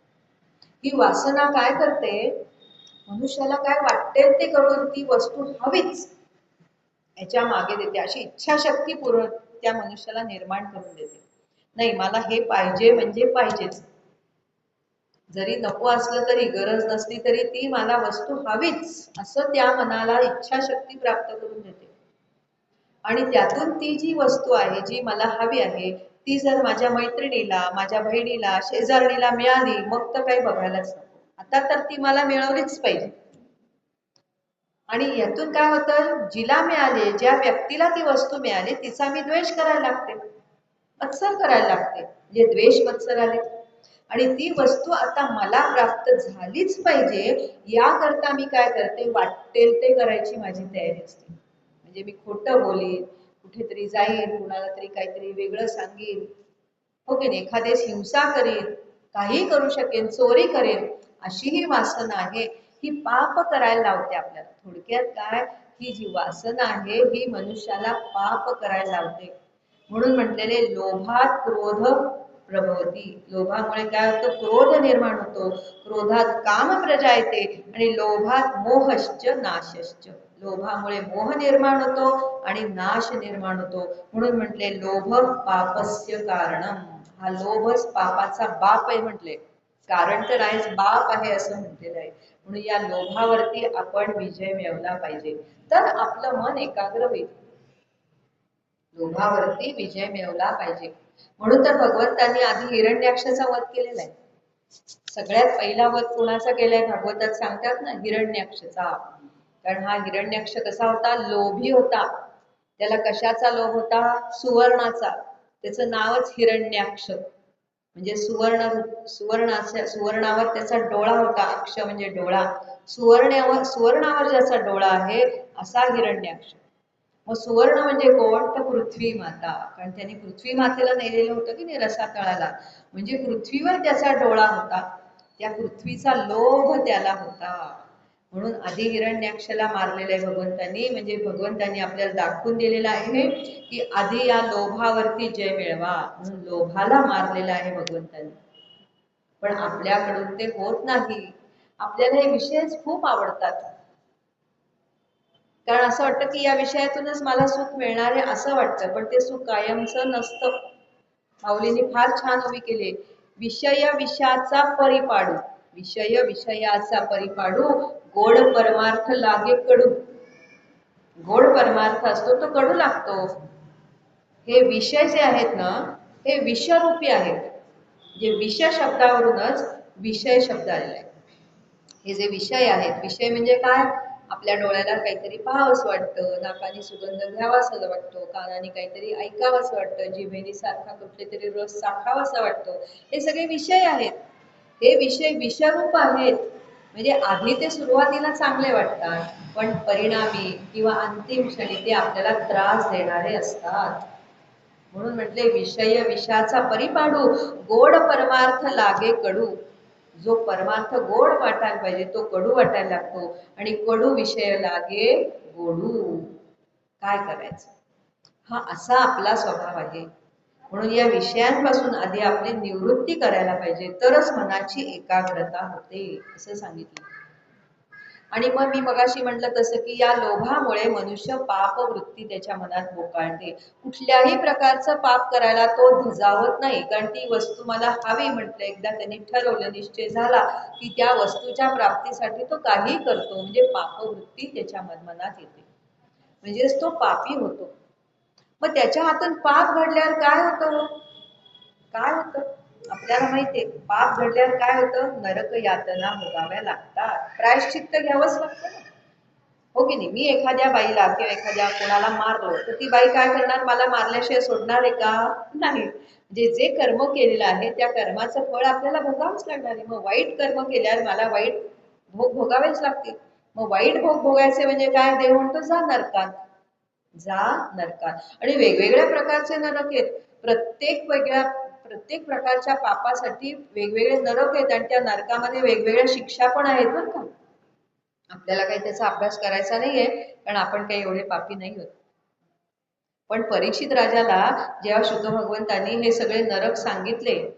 ही वासना काय करते? मनुष्याला काय वाटेल ते करून ती वस्तू हवीच याच्या मागे देते. अशी इच्छाशक्ती पूर्ण त्या मनुष्याला निर्माण करून देते. नाही मला हे पाहिजे म्हणजे पाहिजेच, जरी नको असलं तरी, गरज नसली तरी ती मला वस्तू हवीच असं त्या मनाला इच्छाशक्ती प्राप्त करून देते. आणि त्यातून ती जी वस्तू आहे जी मला हवी आहे ती जर माझ्या मैत्रिणीला, माझ्या बहिणीला, शेजारणीला मिळाली मग तर काही बघायलाच नको. आता तर ती मला मिळवलीच पाहिजे. आणि यातून काय होतं? जिला मिळाले, ज्या व्यक्तीला ती वस्तू मिळाली तिचा मी द्वेष करायला लागते, मत्सर करायला लागते. म्हणजे द्वेष मत्सर आले. आणि ती वस्तू आता मला प्राप्त झालीच पाहिजे याकरता मी काय करते? वाटेल ते करायची माझी तयारी असते. म्हणजे मी खोटं बोलीन, कुठेतरी जाईन, कुणाला तरी काहीतरी वेगळं सांगेन, हो की नाही? एखादेच हिंसा करेन, काही करू शकेन, चोरी करेन. अशी ही वासना आहे, ही पाप करायला लावते आपल्याला. थोडक्यात काय? ही जी वासना आहे ही मनुष्याला पाप करायला लावते. म्हणून म्हटलेले लोभात क्रोध प्रभवती. लोभामुळे काय होतं? क्रोध निर्माण होतो. क्रोधात काम प्रजायते आणि लोभात मोहश्च नाशश्च. लोभामुळे मोह निर्माण होतो आणि नाश निर्माण होतो. म्हणून म्हटले लोभ पापस्य कारणम. हा लोभच पापाचा बाप आहे म्हटले. कारण तर आहेच, बाप आहे असं म्हटलेलं आहे. म्हणून या लोभावरती आपण विजय मिळवला पाहिजे, तर आपलं मन एकाग्र होईल. लोभावरती विजय मिळवला पाहिजे. म्हणून तर भगवंतांनी आधी हिरण्याक्षाचा वध केलेला आहे. सगळ्यात पहिला वध कोणाचा केलाय भागवतात सांगतात ना, हिरण्याक्षचा. कारण हा हिरण्याक्ष कसा होता, लोभी होता. त्याला कशाचा लोभ होता, सुवर्णाचा. त्याचं नावच हिरण्याक्ष, म्हणजे सुवर्णावर त्याचा डोळा होता. अक्ष म्हणजे डोळा. सुवर्णावर ज्याचा डोळा आहे असा हिरण्याक्ष. मग सुवर्ण म्हणजे कोण, तर पृथ्वी माता. कारण त्याने पृथ्वी मातेला नेलेलं होतं की नाही रसातळाला, म्हणजे पृथ्वीवर त्याचा डोळा होता. त्या पृथ्वीचा लोभ त्याला होता. म्हणून आधी हिरण्याक्षला मारलेलं आहे भगवंतांनी. म्हणजे भगवंतांनी आपल्याला दाखवून दिलेलं आहे की आधी या लोभावरती जय मिळवा, म्हणून लोभाला मारलेला आहे भगवंतांनी. पण आपल्याकडून ते होत नाही. आपल्याला हे विषयच खूप आवडतात. कारण असं वाटतं की या विषयातूनच मला सुख मिळणार आहे असं वाटतं, पण ते सुख कायमचं नसतं. माऊलींनी फार छान उभी केली, विषय विषयाचा परिपाडू. विषय विषयाचा परिपाडू, गोड परमार्थ लागे कडू. गोड परमार्थ असतो तो कडू लागतो. हे विषय जे आहेत ना, हे विषरूपी आहेत. जे विष शब्दावरूनच विषय शब्द आलेला आहे. हे जे विषय आहेत, विषय म्हणजे काय, आपल्या डोळ्याला काहीतरी पाहावंसं वाटतं, नाकाने सुगंध घ्यावासा वाटतो, कानाने काहीतरी ऐकावंसं वाटतं, जिभेने सारखा कुठले तरी रस चाखावासा वाटतो. हे सगळे विषय आहेत. हे विषय विषरूप आहेत. म्हणजे आधी ते सुरुवातीला चांगले वाटतात, पण परिणामी किंवा अंतिम क्षणी ते आपल्याला त्रास देणारे असतात. म्हणून म्हटले विषय विषाचा परिपाडू, गोड परमार्थ लागे कडू. जो परमार्थ गोड वाटायला पाहिजे तो कडू वाटायला लागतो, आणि कडू विषय लागे गोडू. काय करायचं, हा असा आपला स्वभाव आहे. म्हणून या विषयांपासून आधी आपली निवृत्ती करायला पाहिजे, तरच मनाची एकाग्रता होते असं सांगितलं. आणि मग मी मगाशी म्हटलं तसं की या लोभामुळे मनुष्य पाप वृत्ती त्याच्या मनात बोकाळते. कुठल्याही प्रकारचं पाप करायला तो धजावत नाही, कारण ती वस्तू मला हवी म्हटलं, एकदा त्यांनी ठरवलं, निश्चय झाला की त्या वस्तूच्या प्राप्तीसाठी तो काही करतो. म्हणजे पापवृत्ती त्याच्या मनात येते, म्हणजेच तो पापी होतो. मग त्याच्या हातून पाप घडल्यावर काय होतं, काय होतं आपल्याला माहितीये. पाप घडल्यावर काय होतं, नरक यातना भोगाव्या लागतात. प्रायश्चित्त घ्यावंच लागतं ना, हो की नाही. मी एखाद्या बाईला किंवा एखाद्या कोणाला मारलो तर ती बाई काय करणार, मला मारल्याशिवाय सोडणार आहे का, नाही. म्हणजे जे कर्म केलेलं आहे त्या कर्माचं फळ आपल्याला भोगावंच लागणार आहे. मग वाईट कर्म केल्यावर मला वाईट भोग भोगावेच लागतील. मग वाईट भोग भोगायचे म्हणजे काय, देव म्हणतो जा नरकात, जा नरकात. आणि वेगवेगळ्या प्रकारचे नरक आहेत. प्रत्येक प्रकारच्या पापासाठी वेगवेगळे नरक आहेत, आणि त्या नरकामध्ये वेगवेगळ्या शिक्षा पण आहेत बरं का. आपल्याला काही त्याचा अभ्यास करायचा नाहीये, कारण आपण काही एवढे पापी नाही होत. पण परीक्षित राजाला जेव्हा शुक भगवंतांनी हे सगळे नरक सांगितले,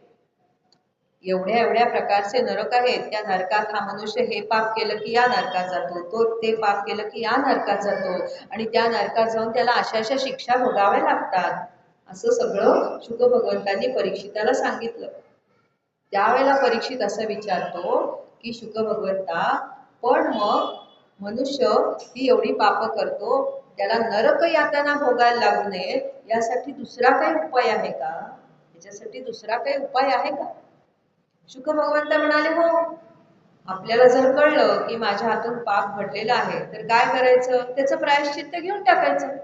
एवढ्या एवढ्या प्रकारचे नरक आहेत, त्या नरकात हा मनुष्य हे पाप केलं की या नरकात जातो, तो ते पाप केलं की या नरकात जातो, आणि त्या नरकात जाऊन त्याला अशा अशा शिक्षा भोगाव्या लागतात, असं सगळं शुक भगवंतांनी परीक्षिताला सांगितलं. त्यावेळेला परीक्षित असं विचारतो की शुक भगवंता, पण मग मनुष्य ही एवढी पाप करतो, त्याला नरक यातना भोगायला लागू नये यासाठी दुसरा काही उपाय आहे का, त्याच्यासाठी दुसरा काही उपाय आहे का. शुक भगवंत म्हणाले, हो. आपल्याला जर कळलं की माझ्या हातून पाप घडलेलं आहे तर काय करायचं, त्याचं प्रायश्चित्त घेऊन टाकायचं.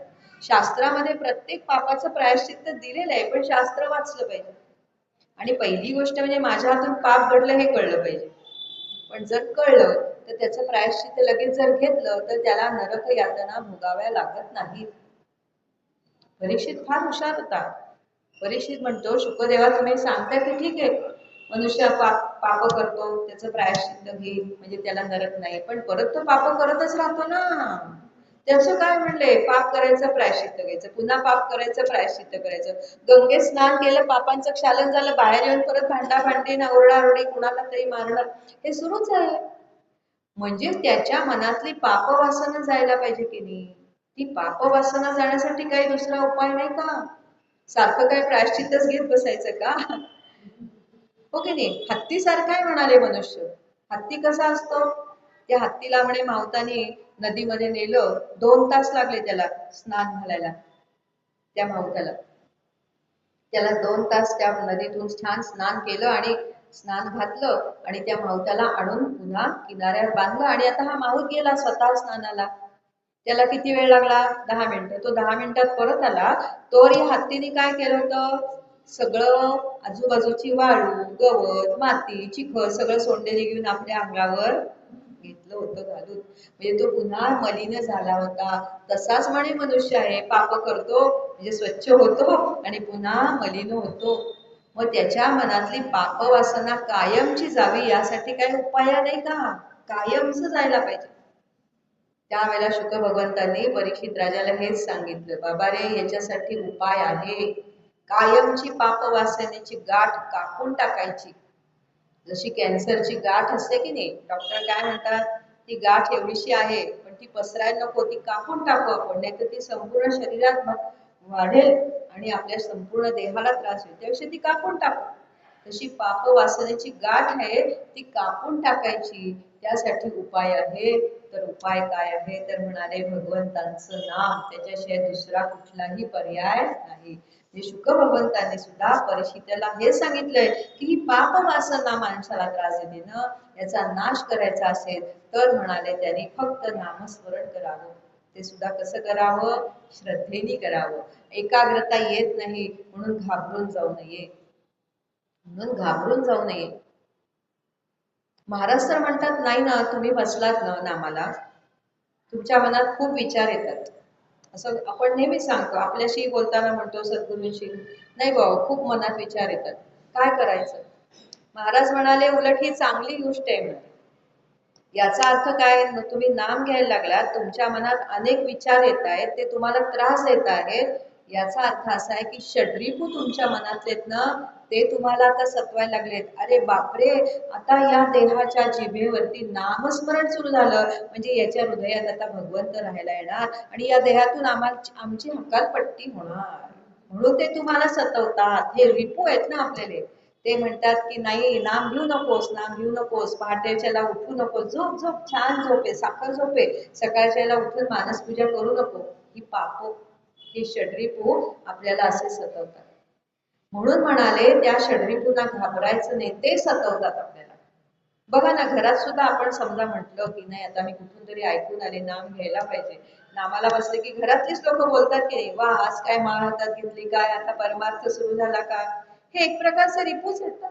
शास्त्रामध्ये प्रत्येक पापाचं प्रायश्चित्त दिलेलं आहे, पण शास्त्र वाचलं पाहिजे. आणि पहिली गोष्ट म्हणजे माझ्या हातून पाप घडलं हे कळलं पाहिजे. पण जर कळलं तर त्याचं प्रायश्चित्त लगेच जर घेतलं तर त्याला नरक यातना भोगाव्या लागत नाहीत. परीक्षित फार हुशार होता. परीक्षित म्हणतो, शुकदेवा तुम्ही सांगता की ठीक आहे, मनुष्य पाप करतो त्याचं प्रायश्चित्त घेईल म्हणजे त्याला नरक नाही, पण परत तो पाप करतच राहतो ना. त्याचं काय म्हणलंय, पाप करायचं प्रायश्चित्त घ्यायचं, पुन्हा पाप करायचं प्रायश्चित्त करायचं. गंगेत स्नान केलं, पापांचं क्षालन झालं, बाहेर येऊन परत भांडाभांडी ना ओरडाओरडी, कुणाला तरी मारणं, हे सुरूच आहे. म्हणजे त्याच्या मनातली पापवासना जायला पाहिजे की नाही. ती पापवासना जाण्यासाठी काही दुसरा उपाय नाही का. सारखं काय प्रायश्चित्तच घेत बसायचं का? हो की नाही? हत्तीसारखा आहे म्हणाले मनुष्य. हत्ती कसा असतो? त्या हत्तीला म्हणे मावताने नदीमध्ये नेलं, 2 तास लागले त्याला स्नान घालायला, त्या मावताला. त्याला 2 तास त्या नदीतून छान स्नान केलं आणि स्नान घातलं आणि त्या मावताला आणून पुन्हा किनाऱ्यावर बांधलं आणि आता हा माऊत गेला स्वतः स्नानाला. त्याला किती वेळ लागला? 10 मिनिटं. तो 10 मिनिटात परत आला. तोवर या हत्तीने काय केलं होतं? सगळं आजूबाजूची वाळू, गवत, माती, चिखल सगळं सोंडेने घेऊन आपल्या अंगावर घेतलं होतं घालून. म्हणजे तो पुन्हा मलिन झाला होता. तसाच म्हणे मनुष्य आहे, पाप करतो म्हणजे स्वच्छ होतो आणि पुन्हा मलिन होतो. मग त्याच्या मनातली पाप वासना कायमची जावी यासाठी काही उपाय नाही का? कायमच जायला पाहिजे. त्यावेळेला शुक भगवंतांनी परीक्षित राजाला हेच सांगितलं, बाबा रे, याच्यासाठी उपाय आहे. कायमची पाप वासनेची गाठ कापून टाकायची. जशी कॅन्सरची गाठ असते की नाही, डॉक्टर काय म्हणतात, ती गाठ एवढीशी आहे पण ती पसरायला नको, ती कापून टाकू आपण, नाही तर ती संपूर्ण शरीरात वाढेल आणि आपल्या संपूर्ण देहाला त्रास होईल, त्यापेक्षा ती कापून टाकू. तशी पाप वासनेची गाठ आहे, ती कापून टाकायची. त्यासाठी उपाय आहे. तर उपाय काय आहे? तर म्हणाले भगवंतांचं नाम, त्याच्याशिवाय दुसरा कुठलाही पर्याय नाही. शुक भगवंतांनी सुद्धा परिषदेला हे सांगितलंय की ही पाप वासना माणसाला त्रास देते ना, याचा नाश करायचा असेल तर म्हणाले त्यांनी फक्त नामस्मरण करावं. ते सुद्धा कसं करावं? श्रद्धेने करावं. एकाग्रता येत नाही म्हणून घाबरून जाऊ नये. महाराज तर म्हणतात, नाही ना, तुम्ही बसलात ना नामाला, तुमच्या मनात खूप विचार येतात. असं आपण नेहमी सांगतो, आपल्याशी बोलताना म्हणतो सद्गुरूंशी, नाही बाबा खूप मनात विचार येतात, काय करायचं? महाराज म्हणाले, उलट ही चांगली गोष्ट आहे म्हणे. याचा अर्थ काय? तुम्ही नाम घ्यायला लागलात, तुमच्या मनात अनेक विचार येत आहेत, ते तुम्हाला त्रास देत आहेत. याचा अर्थ असा आहे की षड्रिपू तुमच्या मनातलेत ना, ते तुम्हाला आता सतवायला लागलेत. अरे बापरे, आता या देहाच्या जिभेवरती नामस्मरण सुरू झालं म्हणजे याच्या हृदयात आता भगवंत राहायला येणार आणि या देहातून आमची हकालपट्टी होणार, म्हणून ते तुम्हाला सतवतात. हे रिपू आहेत ना आपल्याला. ते म्हणतात की नाही, नाम घेऊ नकोस, नाम घेऊ नकोस, पहाटेच्याला उठू नकोस, झोप झोप, छान झोपे, साखर झोपे, सकाळच्याला उठून मानसपूजा करू नको. ही पाप, हे षड्रिपू आपल्याला असे सतवतात. म्हणून म्हणाले त्या षड्रिपूंना घाबरायचं नाही, ते सतवतात आपल्याला. बघा ना, घरात सुद्धा आपण समजा म्हटलं की नाही, आता मी कुठून तरी ऐकून आले, नाम घ्यायला पाहिजे, नामाला बसले की घरातलीच लोक बोलतात की वा, आज काय माळ हातात घेतली, काय आता परमार्थ सुरू झाला का? हे एक प्रकारचे रिपूच येतात.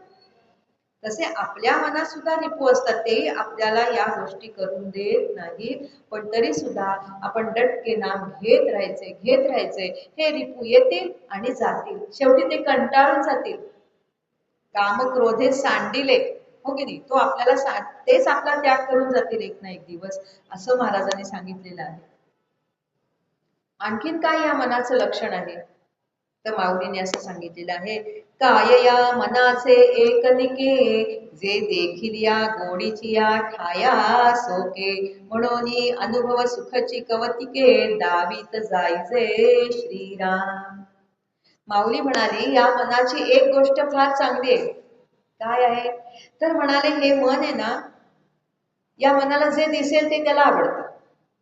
तसे आपल्या मनात सुद्धा रिपू असतात, ते आपल्याला या गोष्टी करून देत नाही. पण तरी सुद्धा आपण डटके नाम घेत राहायचे. हे रिपू येतील आणि जातील, शेवटी ते कंटाळून जातील. काम क्रोधे सांडिले, हो की नाही, तो आपल्याला तेच आपला त्याग करून जातील एक ना एक दिवस, असं महाराजांनी सांगितलेलं आहे. आणखीन काय या मनाचं लक्षण आहे? तर माऊलीने असं सांगितलेलं आहे, काय या मनाचे एकनिके, जे देखील या गोडीची या ठाया सोके, म्हणून अनुभव सुखची कवतिके, दावीत जायचे श्रीराम. माऊली म्हणाली, या मनाची एक गोष्ट फार चांगली आहे. काय आहे? तर म्हणाले, हे मन आहे ना, या मनाला जे दिसेल ते त्याला आवडतं,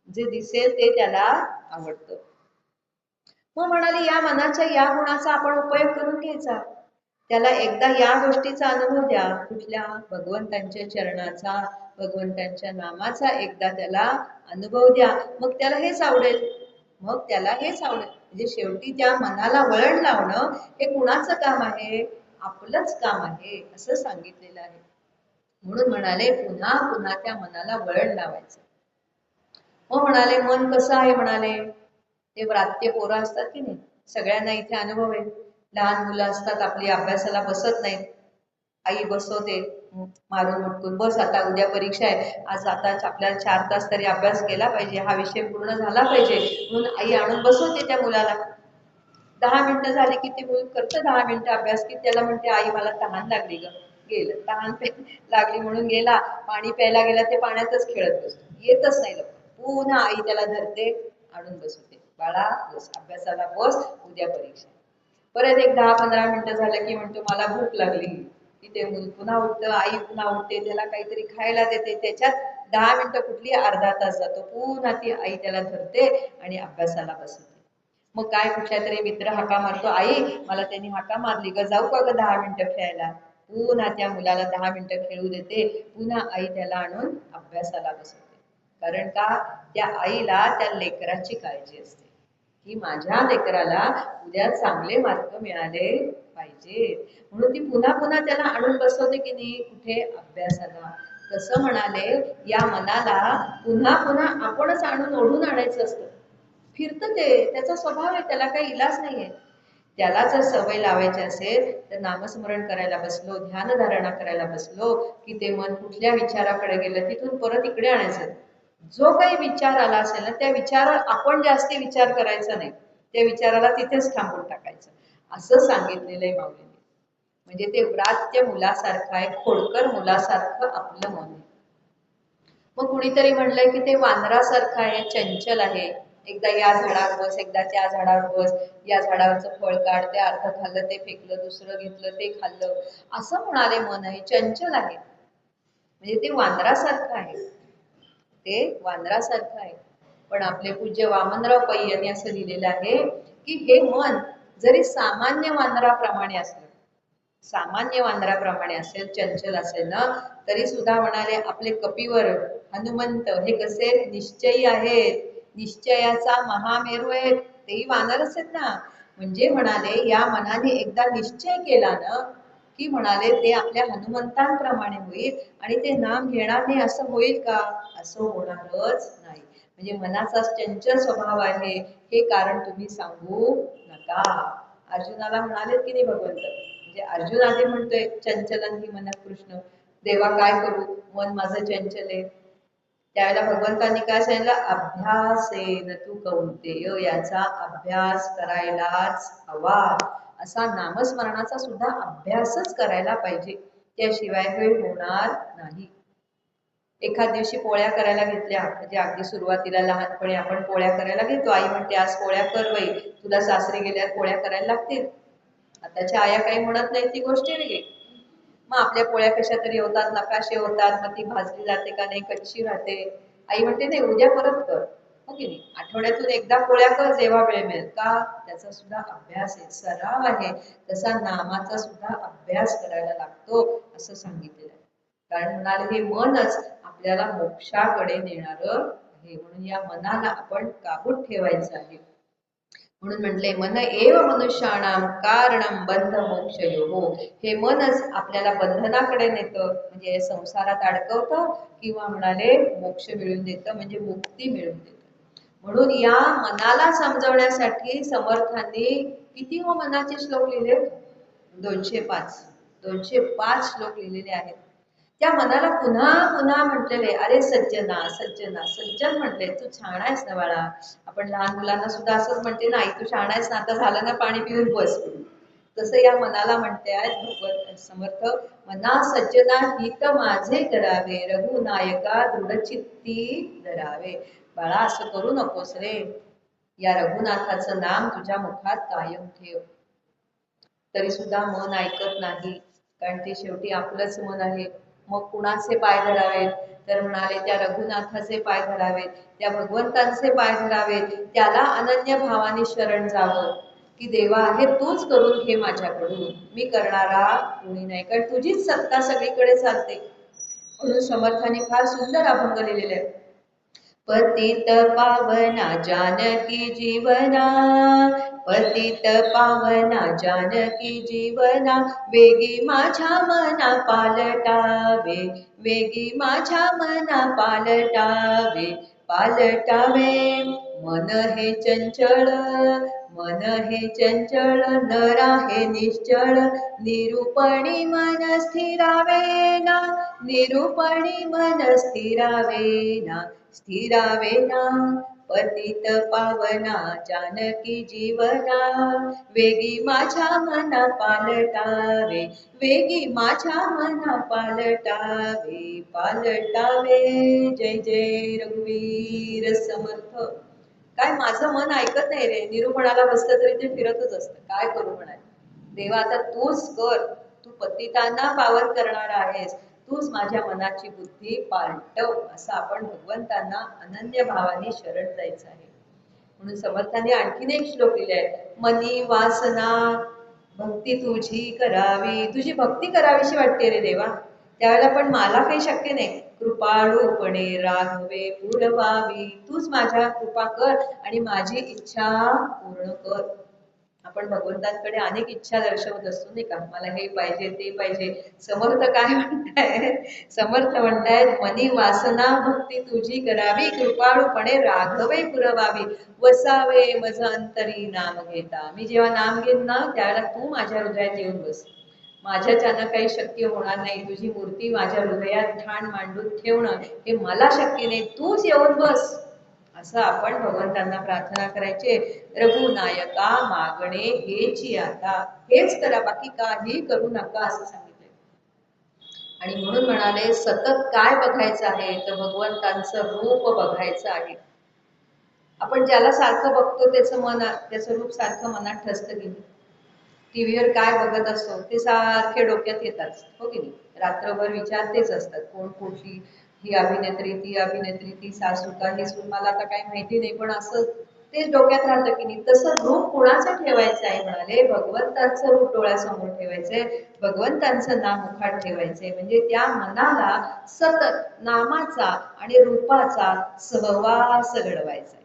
जे दिसेल ते त्याला आवडतं. मग म्हणाले, या मनाच्या या गुणाचा आपण उपयोग करून घ्यायचा. त्याला एकदा या गोष्टीचा अनुभव द्या, कुठल्या? भगवंतांच्या चरणाचा, भगवंतांच्या नामाचा एकदा त्याला अनुभव द्या, मग त्याला हेच आवडेल. म्हणजे शेवटी त्या मनाला वळण लावणं हे कुणाचं काम आहे? आपलंच काम आहे, असं सांगितलेलं आहे. म्हणून म्हणाले, पुन्हा पुन्हा त्या मनाला वळण लावायचं. मग म्हणाले, मन कसं आहे? म्हणाले, ते व्रात्य पोरं असतात की नाही, सगळ्यांना इथे अनुभव आहे. लहान मुलं असतात आपली, अभ्यासाला बसत नाहीत, आई बसवते मारून मुटकून, बस आता उद्या परीक्षा आहे, आज आता आपल्याला 4 तास तरी अभ्यास केला पाहिजे, हा विषय पूर्ण झाला पाहिजे, म्हणून आई आणून बसवते त्या मुलाला. 10 मिनिटं झाली की ते मूल करतं 10 मिनिटं अभ्यास, की त्याला म्हणते, आई मला तहान लागली ग. गेलं, तहान लागली म्हणून गेला, पाणी प्यायला गेला, ते पाण्यातच खेळत बसतो, येतच नाही लवकर. पुन्हा आई त्याला धरते, आणून बसवते, बाळा बस, अभ्यासाला बस, उद्या परीक्षा. परत एक 10-15 मिनिटं झालं की म्हणतो मला भूक लागली, की ते मूल पुन्हा उठतं, आई पुन्हा उठते, त्याला काहीतरी खायला देते. त्याच्यात 10 मिनिटं कुठली, अर्धा तास जातो. पुन्हा ती आई त्याला धरते आणि अभ्यासाला बसवते. मग काय, कुठल्या तरी मित्र हाका मारतो, आई मला त्यांनी हाका मारली ग, जाऊ का ग 10 मिनिटं खेळायला. पुन्हा त्या मुलाला 10 मिनिटं खेळू देते. पुन्हा आई त्याला आणून अभ्यासाला बसवते. कारण का, त्या आईला त्या लेकराची काळजी असते की माझ्या लेकराला उद्या चांगले मार्क मिळाले पाहिजेत, म्हणून ती पुन्हा पुन्हा त्याला आणून बसवते की नाही, कुठे, अभ्यासाला. तसं म्हणाले, या मनाला पुन्हा पुन्हा आपणच आणून ओढून आणायचं असतं. फिरतं ते, त्याचा स्वभाव आहे, त्याला काही इलाज नाहीये. त्याला जर सवय लावायची असेल तर नामस्मरण करायला बसलो, ध्यानधारणा करायला बसलो की ते मन कुठल्या विचाराकडे गेलं तिथून परत इकडे आणायचं. जो काही विचार आला असेल ना, त्या विचारावर आपण जास्ती विचार करायचा नाही, त्या विचाराला तिथेच थांबून टाकायचं, असं सांगितलेलं आहे माऊलीने. म्हणजे ते व्रात्य मुलासारखं आहे, खोडकर मुलासारखं आपलं मन आहे. मग कुणीतरी म्हणलंय की ते वानरासारखं आहे, चंचल आहे. एकदा या झाडावर बस, एकदा त्या झाडावर बस, या झाडावरचं फळ काढ, ते अर्ध खाल्लं ते फेकलं, दुसरं घेतलं ते खाल्लं, असं म्हणाले मन आहे, चंचल आहे. म्हणजे ते वानरासारखं आहे, ते वानरासारखं आहे. पण आपले पूज्य वामनराव पै यांनी असं लिहिलेलं आहे की हे मन जरी सामान्य वानराप्रमाणे असलं, सामान्य वानराप्रमाणे असेल, चंचल असेल ना, तरी सुद्धा म्हणाले आपले कपिवर हनुमंत हे कसे निश्चयी आहेत, निश्चयाचा महामेरू आहेत, तेही वानरच आहेत ना. म्हणजे म्हणाले या मनाने एकदा निश्चय केला ना की म्हणाले ते आपल्या हनुमंतांप्रमाणे होईल आणि ते नाम घेणार नाही असं होईल का, असं होणारच नाही. म्हणजे मनाचा चंचल स्वभाव आहे हे कारण तुम्ही सांगू नका. अर्जुनाला म्हणाले की नाही भगवंत, म्हणजे अर्जुन आधी म्हणतोय चंचलन ही मन कृष्ण, देवा काय करू, मन माझं चंचल आहे. त्यावेळेला भगवंतांनी काय सांगितलं, अभ्यासेन तू कौंतेय, याचा अभ्यास करायलाच हवा. असा नामस्मरणाचा सुद्धा अभ्यासच करायला पाहिजे, त्याशिवाय हे होणार नाही. एखाद दिवशी पोळ्या करायला घेतल्या, म्हणजे अगदी सुरुवातीला लहानपणी आपण पोळ्या करायला घेतो, आई म्हणते आज पोळ्या कर बाई, तुला सासरी गेल्यावर पोळ्या करायला लागतील. आताच्या आया काही म्हणत नाही, ती गोष्ट वेगळी. मग आपल्या पोळ्या कशा तरी होतात, नकाशे होतात, मग ती भाजली जाते का नाही, कच्ची राहते. आई म्हणते नाही उद्या परत कर, हो की नाही, आठवड्यातून एकदा पोळ्या कर जेव्हा वेळ मिळेल. का, त्याचा सुद्धा अभ्यास आहे, सराव आहे. तसा नामाचा सुद्धा अभ्यास करायला लागतो असं सांगितलेलं आहे. कारण म्हणाले हे मनच आपल्याला मोक्षाकडे नेणार आहे, म्हणून या मनाला आपण काबूत ठेवायचं आहे. म्हणून म्हटले मन एव मनुष्याणाम कारणम बंध मोक्षयोगो, हे मनच आपल्याला बंधनाकडे नेतं, म्हणजे संसारात अडकवतं, किंवा म्हणाले मोक्ष मिळवून देतं, म्हणजे मुक्ती मिळवून देतं. म्हणून या मनाला समजवण्यासाठी समर्थांनी किती मनाचे श्लोक लिहिले, 205 श्लोक लिहिलेले आहेत. त्या मनाला पुन्हा पुन्हा म्हटलेले, अरे सज्जना सज्जना, सज्जन म्हटले, तू छान आहेस ना बाळा. आपण लहान मुलांना सुद्धा असंच म्हणते ना, आई तू छान आहेस ना, आता झालं ना पाणी पिऊन बस. तसं या मनाला म्हणते आहेत भगवत समर्थ, मना सज्जना हित माझे करावे, रघुनायका दृढचित्ती धरावे. बाळा असं करू नकोस रे, या रघुनाथाचं नाम तुझ्या मुखात कायम ठेव. तरी सुद्धा मन ऐकत नाही, कारण ते शेवटी आपलंच मन आहे. मग कुणाचे पाय धरावेत, तर म्हणाले त्या रघुनाथाचे पाय धरावेत, त्या भगवंतांचे पाय धरावेत, त्याला अनन्य भावाने शरण जावं की देवा हे तूच करून घे माझ्याकडून, मी करणारा कोणी नाही, कारण तुझीच सत्ता सगळीकडे चालते. म्हणून समर्थाने फार सुंदर अभंग लिहिलेले आहे. पतित पावना जानकी जीवना, पतित पावना जानकी जीवना, वेगी माझ्या मना पालटावे, वेगी माझ्या मना पालटावे, पालटावे. मन हे चंचळ, मन हे चंचळ, नर आहे निश्चळ, निरूपणी मन स्थिरावेना, निरूपणी मन स्थिरावेना, स्थिरावेना. पतित पावना जानकी जीवना, वेगी माझ्या मना पालटावे, वेगी माझ्या मना पालटावे, पालटावे. जय जय रघुवीर समर्थ. काय माझं मन ऐकत नाही रे, निरूपणाला बसलं तरी ते फिरतच असतं, काय करू म्हणाले. देवा आता तूच कर, तू पतितांना पावन करणार आहेस, तूच माझ्या मनाची बुद्धी पालटव, असं आपण भगवंतांना अनन्य भावाने शरण जायचं आहे. म्हणून समर्थांनी आणखीन एक श्लोक लिहिलाय, मनी वासना भक्ती तुझी करावी. तुझी भक्ती करावीशी वाटते रे देवा, त्यावेळेला पण मला काही शक्य नाही. कृपाळूपणे राघवे पुरवावी, तूच माझ्या कृपा कर आणि माझी इच्छा पूर्ण कर. आपण भगवंतांकडे अनेक इच्छा दर्शवत असतो नाही का, मला हे पाहिजे ते पाहिजे. समर्थ काय म्हणतायत, समर्थ म्हणतायत मनी वासना भक्ती तुझी करावी, कृपाळूपणे राघवे पुरवावी, वसावे मज अंतरी नाम घेता. मी जेव्हा नाम घेईन ना त्यावेळेला तू माझ्या हृदयात येऊन बस. माझ्याच्यानं काही शक्य होणार नाही, तुझी मूर्ती माझ्या हृदयात ठाण मांडून ठेवणं हे मला शक्य नाही, तूच येऊन बस, असं आपण भगवंतांना प्रार्थना करायचे. रघुनायका मागणे हेची आता, हेच करा, बाकी काही करू नका असं सांगितलंय. आणि म्हणून म्हणाले सतत काय बघायचं आहे, तर भगवंतांचं रूप बघायचं आहे. आपण ज्याला सारखं बघतो त्याचं रूप सारखं मनात ठसतं की नाही. टीव्हीवर काय बघत असतो ते सारखे डोक्यात येतात, हो की नाही. रात्रभर विचार तेच असतात, कोण कुठली, ही अभिनेत्री ती अभिनेत्री, ती सासू का ही सून, मला आता काही माहिती नाही, पण असं तेच डोक्यात राहतं की नाही. तसं रूप कुणाचं ठेवायचं आहे म्हणाले, भगवंतांचं रूप डोळ्यासमोर ठेवायचंय, भगवंतांचं नाम मुखात ठेवायचंय. म्हणजे त्या मनाला सतत नामाचा आणि रूपाचा सहवास घडवायचा आहे.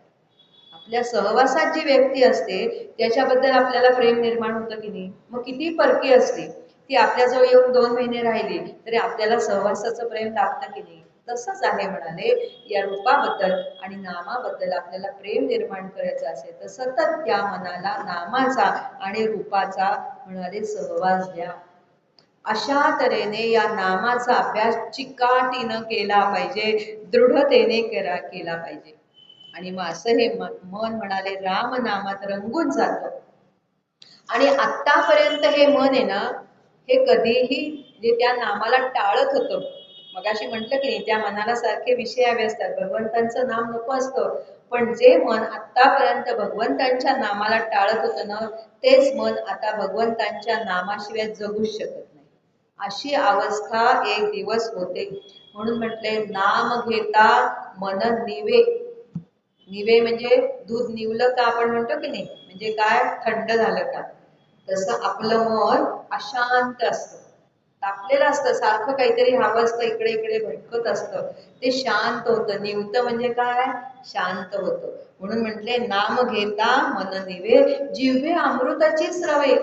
आपल्या सहवासात जी व्यक्ती असते त्याच्याबद्दल आपल्याला प्रेम निर्माण होतं की नाही. मग किती परकी असते ती आपल्याजवळ येऊन 2 महिने राहिली तरी आपल्याला सहवासाचं प्रेम लाभतं की नाही. तसंच आहे म्हणाले, या रूपाबद्दल आणि नामाबद्दल आपल्याला प्रेम निर्माण करायचं असेल तर सतत त्या मनाला नामाचा आणि रूपाचा म्हणाले सहवास द्या. अशा तऱ्हेने या नामाचा अभ्यास चिकाटीनं केला पाहिजे, दृढतेने केला पाहिजे. आणि मग असं हे मन म्हणाले राम नामात रंगून जातं. आणि आतापर्यंत हे मन आहे ना, हे कधीही जे त्या नामाला टाळत होतं, मगाशी म्हटलं की नाही, त्या मनाला सारखे विषय हवे असतात, भगवंतांचं नाम नको असतं. पण जे मन आतापर्यंत भगवंतांच्या नामाला टाळत होतं ना, तेच मन आता भगवंतांच्या नामाशिवाय जगूच शकत नाही. अशी अवस्था एक दिवस होते. म्हणून म्हटले नाम घेता मन निवे. निवे म्हणजे दूध निवलं का आपण म्हणतो की नाही, म्हणजे काय, थंड झालं का. तसं आपलं मन अशांत असतं, तापलेलं असतं, सारखं काहीतरी हवं असतं, इकडे इकडे भटकत असतं. ते शांत होतं. निवतं म्हणजे काय, शांत होतं. म्हणून म्हटले नाम घेता मन निवे, जिव्हे अमृताची स्रवे.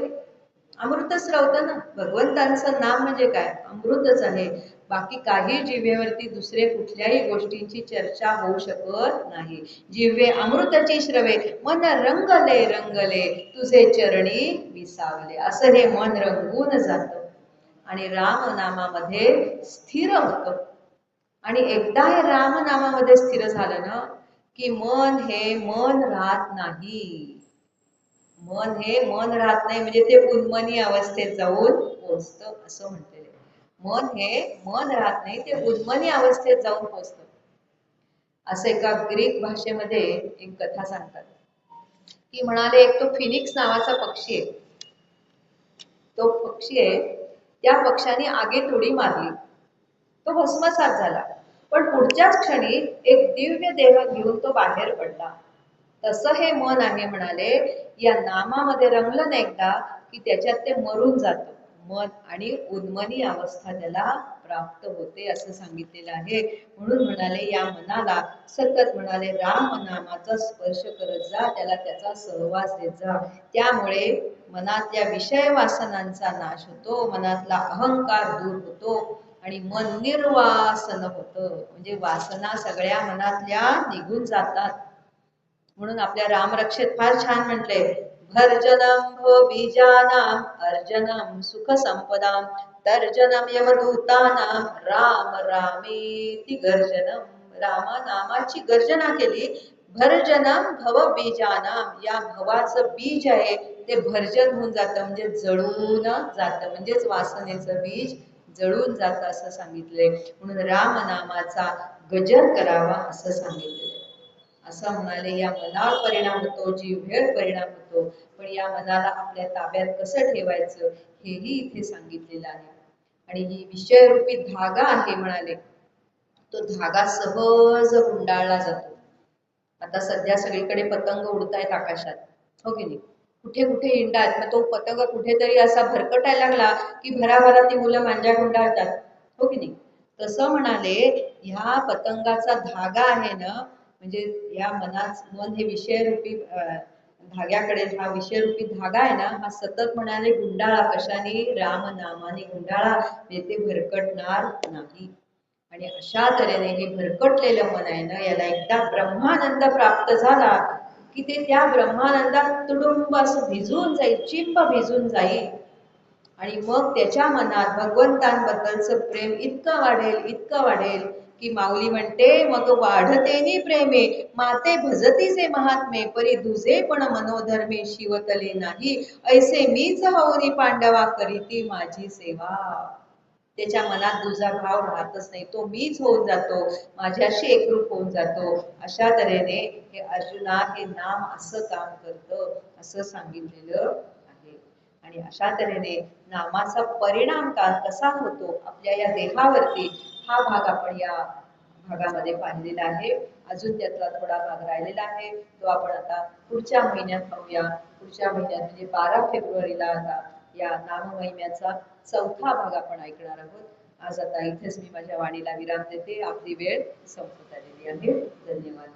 अमृत स्रवतं ना, भगवंतांचं नाम म्हणजे काय, अमृतच आहे. बाकी काही जिव्हेवरती दुसरे कुठल्याही गोष्टींची चर्चा होऊ शकत नाही. जिव्हे अमृताची श्रवे, मन रंगले रंगले तुझे चरणी विसावले. असं हे मन रंगून जातं आणि रामनामामध्ये स्थिर होतं. आणि एकदा हे रामनामामध्ये स्थिर झालं ना की मन हे मन राहत नाही. मन हे मन राहत नाही म्हणजे ते उन्मनी अवस्थेत जाऊन पोचतं असं म्हटलेलं. मन हे मन राहत नाही, ते उन्मनी अवस्थेत जाऊन पोचतं. असं एका ग्रीक भाषेमध्ये एक कथा सांगतात की म्हणाले, एक तो फिनिक्स नावाचा पक्षी आहे. तो पक्षी आहे, त्या पक्षाने आगीत उडी मारली, तो भस्मसात झाला. पण पुढच्याच क्षणी एक दिव्य देह घेऊन तो बाहेर पडला. तसं हे मन आहे म्हणाले, या नामामध्ये रंगलं ना एकदा की त्याच्यात ते मरून जातं मन आणि उन्मनी अवस्था त्याला प्राप्त होते असं सांगितलेलं आहे. म्हणून म्हणाले या मनाला सतत म्हणाले राम नामाचा स्पर्श करत जा, त्याला त्याचा सहवास देत जा. त्यामुळे मनातल्या विषय वासनांचा नाश होतो, मनातला अहंकार दूर होतो आणि मन निर्वासन होतं. म्हणजे वासना सगळ्या मनातल्या निघून जातात. म्हणून आपल्या रामरक्षेत फार छान म्हटले, भर्जनम बीजानाम अर्जनम सुख संपदाम तर्जनम यमदूतानाम राम रामेति गर्जनम. रामा नामाची गर्जना केली. भर्जनम भव बीजानाम, या भवाचं बीज आहे ते भर्जन होऊन जातं, म्हणजे जळून जातं, म्हणजेच वासनेचं बीज जळून जातं असं सांगितलंय. म्हणून राम नामाचा गजर करावा असं सांगितलेलं. असं म्हणाले. या मनावर परिणाम होतो, जीभेवर परिणाम होतो, पण या मनाला आपल्या ताब्यात कसं ठेवायचं हेही इथे सांगितलेलं आहे. आणि ही विषयरूपी धागा आहे म्हणाले, तो धागा सहज गुंडाळला जातो. आता सध्या सगळीकडे पतंग उडतायत आकाशात, हो की नाही? कुठे कुठे हिंडात, मग तो पतंग कुठेतरी असा भरकटायला लागला की भराभरा ती मुलं मांजा गुंडाळतात, हो की नाही? तसं म्हणाले, ह्या पतंगाचा धागा आहे ना, म्हणजे या मन हे विषयरूपी धाग्याकडे, हा विषयरूपी धागा आहे ना, हा सतत म्हणाले गुंडाळा. कशाने? राम नामाने गुंडाळा, म्हणजे ते भरकटणार नाही. आणि अशा तऱ्हेने हे भरकटलेलं मन आहे ना, याला एकदा ब्रह्मानंद प्राप्त झाला की ते त्या ब्रह्मानंदात तुडुंब असं भिजून जाईल, चिंब भिजून जाईल. आणि मग त्याच्या मनात भगवंतांबद्दलचं प्रेम इतकं वाढेल, इतकं वाढेल की माऊली म्हणते, मग वाढतेनी प्रेमे माते भजतीचे महात्मे, परी दुजे पण मनोधर्मे शिवतले नाही, ऐसे मीच होऊनी पांडवा करीती माझी सेवा. त्याच्या मनात दुजा भाव राहतच नाही, तो मीच होऊन जातो, माझ्याशी एकरूप होऊन जातो. अशा तऱ्हेने हे अर्जुना, हे नाम असं काम करतं, असं सांगितलेलं आहे. आणि अशा तऱ्हेने नामाचा परिणाम कसा होतो आपल्या या देहावरती, हा भाग आपण या भागामध्ये पाहिलेला आहे. अजून त्यातला थोडा भाग राहिलेला आहे, तो आपण आता पुढच्या महिन्यात पाहूया. पुढच्या महिन्यात म्हणजे 12 फेब्रुवारीला आता या नाममहिम्याचा चौथा भाग आपण ऐकणार आहोत. आज आता इथेच मी माझ्या वाणीला विराम देते. आपली वेळ संपत आलेली आहे. धन्यवाद.